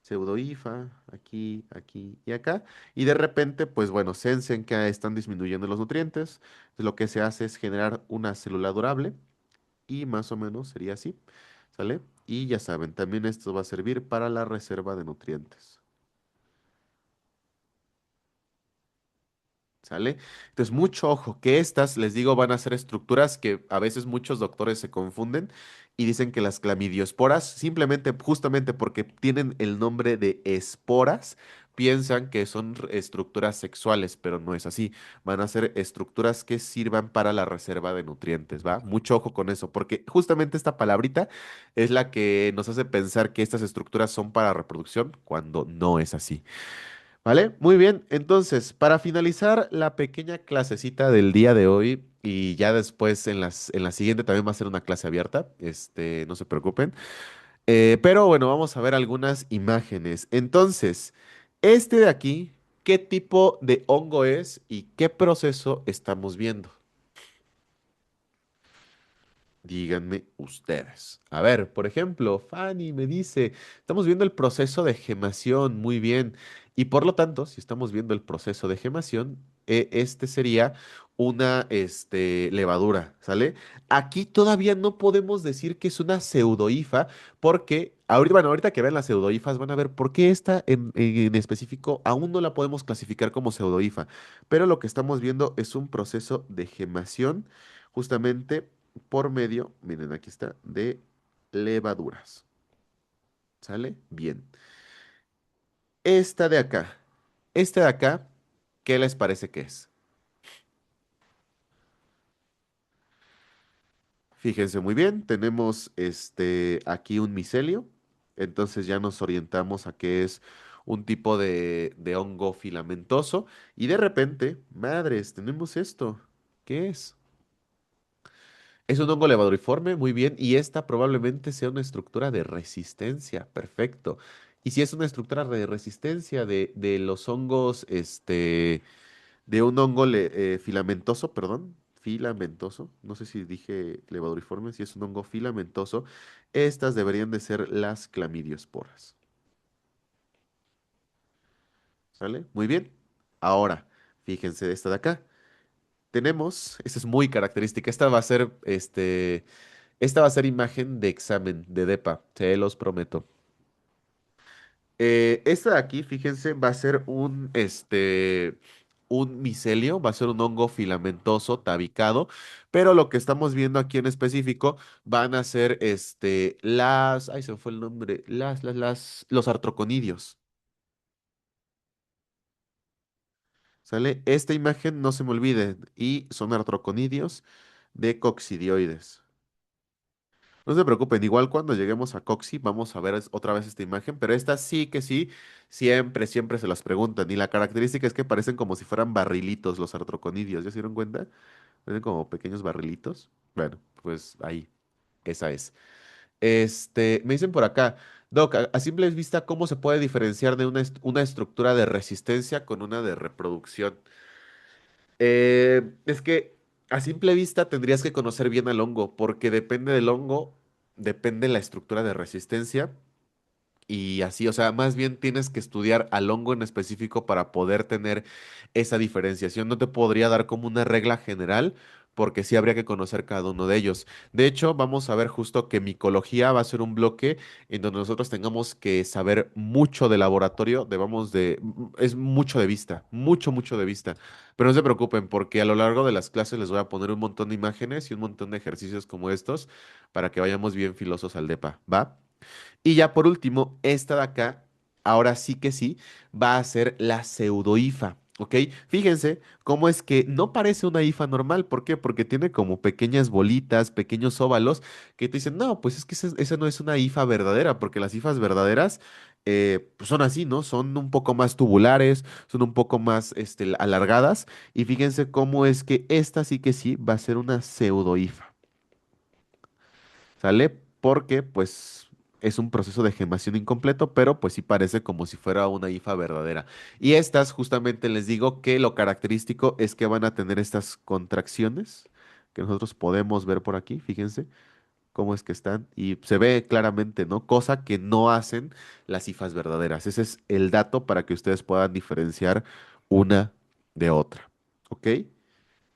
A: Pseudohifa, aquí, aquí y acá. Y de repente, pues bueno, sensen que están disminuyendo los nutrientes. Lo que se hace es generar una célula durable y más o menos sería así, ¿sale? Y ya saben, también esto va a servir para la reserva de nutrientes. ¿Sale? Entonces, mucho ojo, que estas, les digo, van a ser estructuras que a veces muchos doctores se confunden y dicen que las clamidiosporas, simplemente, justamente porque tienen el nombre de esporas, piensan que son estructuras sexuales, pero no es así. Van a ser estructuras que sirvan para la reserva de nutrientes, ¿va? Mucho ojo con eso, porque justamente esta palabrita es la que nos hace pensar que estas estructuras son para reproducción, cuando no es así. ¿Vale? Muy bien. Entonces, para finalizar la pequeña clasecita del día de hoy, y ya después en la siguiente también va a ser una clase abierta, no se preocupen. Pero bueno, vamos a ver algunas imágenes. Entonces, este de aquí, ¿qué tipo de hongo es y qué proceso estamos viendo? Díganme ustedes. A ver, por ejemplo, Fanny me dice, estamos viendo el proceso de gemación, muy bien. Y por lo tanto, si estamos viendo el proceso de gemación, este sería una levadura, ¿sale? Aquí todavía no podemos decir que es una pseudohifa, porque ahorita, bueno, ahorita que vean las pseudohifas van a ver por qué esta en específico aún no la podemos clasificar como pseudohifa. Pero lo que estamos viendo es un proceso de gemación justamente por medio, miren, aquí está, de levaduras. ¿Sale? Bien. Esta de acá, esta de acá, ¿qué les parece que es? Fíjense muy bien, tenemos aquí un micelio, entonces ya nos orientamos a que es un tipo de hongo filamentoso y de repente, madres, tenemos esto. ¿Qué es? Es un hongo levaduriforme, muy bien, y esta probablemente sea una estructura de resistencia, perfecto. Y si es una estructura de resistencia de los hongos, de un hongo filamentoso, perdón, filamentoso, no sé si dije levaduriforme, si es un hongo filamentoso, estas deberían de ser las clamidiosporas. ¿Sale? Muy bien. Ahora, fíjense esta de acá. Tenemos, esta es muy característica, esta va a ser imagen de examen de DEPA, se los prometo. Esta de aquí, fíjense, va a ser un micelio, va a ser un hongo filamentoso, tabicado, pero lo que estamos viendo aquí en específico van a ser, ay, se me fue el nombre, los artroconidios, ¿sale? Esta imagen no se me olvide, y son artroconidios de coccidioides. No se preocupen, igual cuando lleguemos a Coxi vamos a ver otra vez esta imagen, pero esta sí que sí, siempre se las preguntan. Y la característica es que parecen como si fueran barrilitos los artroconidios, ¿ya se dieron cuenta? Parecen como pequeños barrilitos. Bueno, pues ahí, esa es. Me dicen por acá, Doc, a simple vista, ¿cómo se puede diferenciar de una estructura de resistencia con una de reproducción? Es que a simple vista tendrías que conocer bien al hongo, porque depende del hongo, depende la estructura de resistencia y así, o sea, más bien tienes que estudiar al hongo en específico para poder tener esa diferenciación. No te podría dar como una regla general, porque sí habría que conocer cada uno de ellos. De hecho, vamos a ver justo que micología va a ser un bloque en donde nosotros tengamos que saber mucho de laboratorio, es mucho de vista, mucho de vista. Pero no se preocupen, porque a lo largo de las clases les voy a poner un montón de imágenes y un montón de ejercicios como estos para que vayamos bien filosos al DEPA, ¿va? Y ya por último, esta de acá, ahora sí que sí, va a ser la pseudohifa, ¿ok? Fíjense cómo es que no parece una hifa normal. ¿Por qué? Porque tiene como pequeñas bolitas, pequeños óvalos, que te dicen, no, pues es que esa no es una hifa verdadera, porque las hifas verdaderas pues son así, ¿no? Son un poco más tubulares, son un poco más alargadas. Y fíjense cómo es que esta sí que sí va a ser una pseudohifa. ¿Sale? Porque pues es un proceso de gemación incompleto, pero pues sí parece como si fuera una hifa verdadera. Y estas justamente les digo que lo característico es que van a tener estas contracciones que nosotros podemos ver por aquí, fíjense cómo es que están y se ve claramente, ¿no? Cosa que no hacen las hifas verdaderas. Ese es el dato para que ustedes puedan diferenciar una de otra. ¿Ok?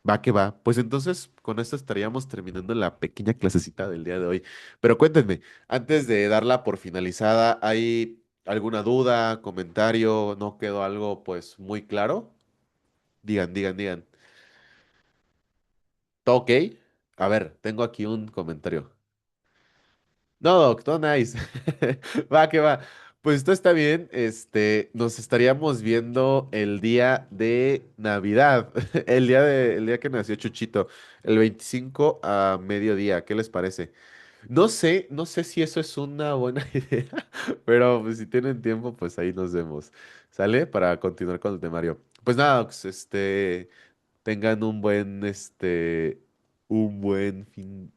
A: Va que va. Pues entonces con esto estaríamos terminando la pequeña clasecita del día de hoy. Pero cuéntenme, antes de darla por finalizada, ¿hay alguna duda, comentario? ¿No quedó algo pues muy claro? Digan. ¿Todo ok? A ver, tengo aquí un comentario. No, Doc, todo nice. Va, que va. Pues esto está bien. Nos estaríamos viendo el día de Navidad, el día que nació Chuchito, el 25 a mediodía. ¿Qué les parece? No sé si eso es una buena idea, pero pues, si tienen tiempo, pues ahí nos vemos. ¿Sale? Para continuar con el temario. Pues nada, Docs, tengan un buen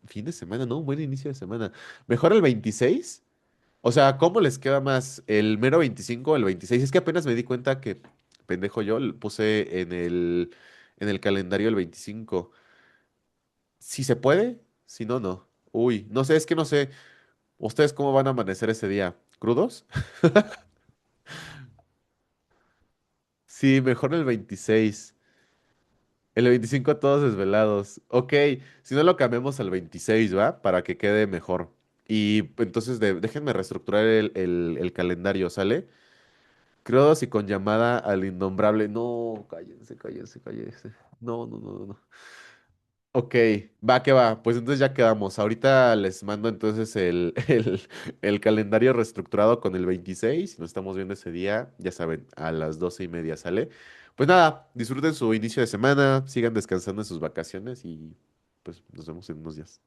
A: fin de semana, ¿no? Un buen inicio de semana. ¿Mejor el 26? O sea, ¿cómo les queda más? ¿El mero 25 o el 26? Es que apenas me di cuenta que, pendejo yo, le puse en el calendario el 25. Si se puede, si no, no. Uy, no sé, es que no sé. ¿Ustedes cómo van a amanecer ese día? ¿Crudos? Sí, mejor el 26. El 25 todos desvelados. Ok, si no lo cambiamos al 26, ¿va? Para que quede mejor. Y entonces déjenme reestructurar el calendario, ¿sale? Crudos y con llamada al innombrable. No, cállense. No. Ok, va que va. Pues entonces ya quedamos. Ahorita les mando entonces el calendario reestructurado con el 26. Nos estamos viendo ese día, ya saben, a las 12:30, ¿sale? Pues nada, disfruten su inicio de semana, sigan descansando en sus vacaciones y pues nos vemos en unos días.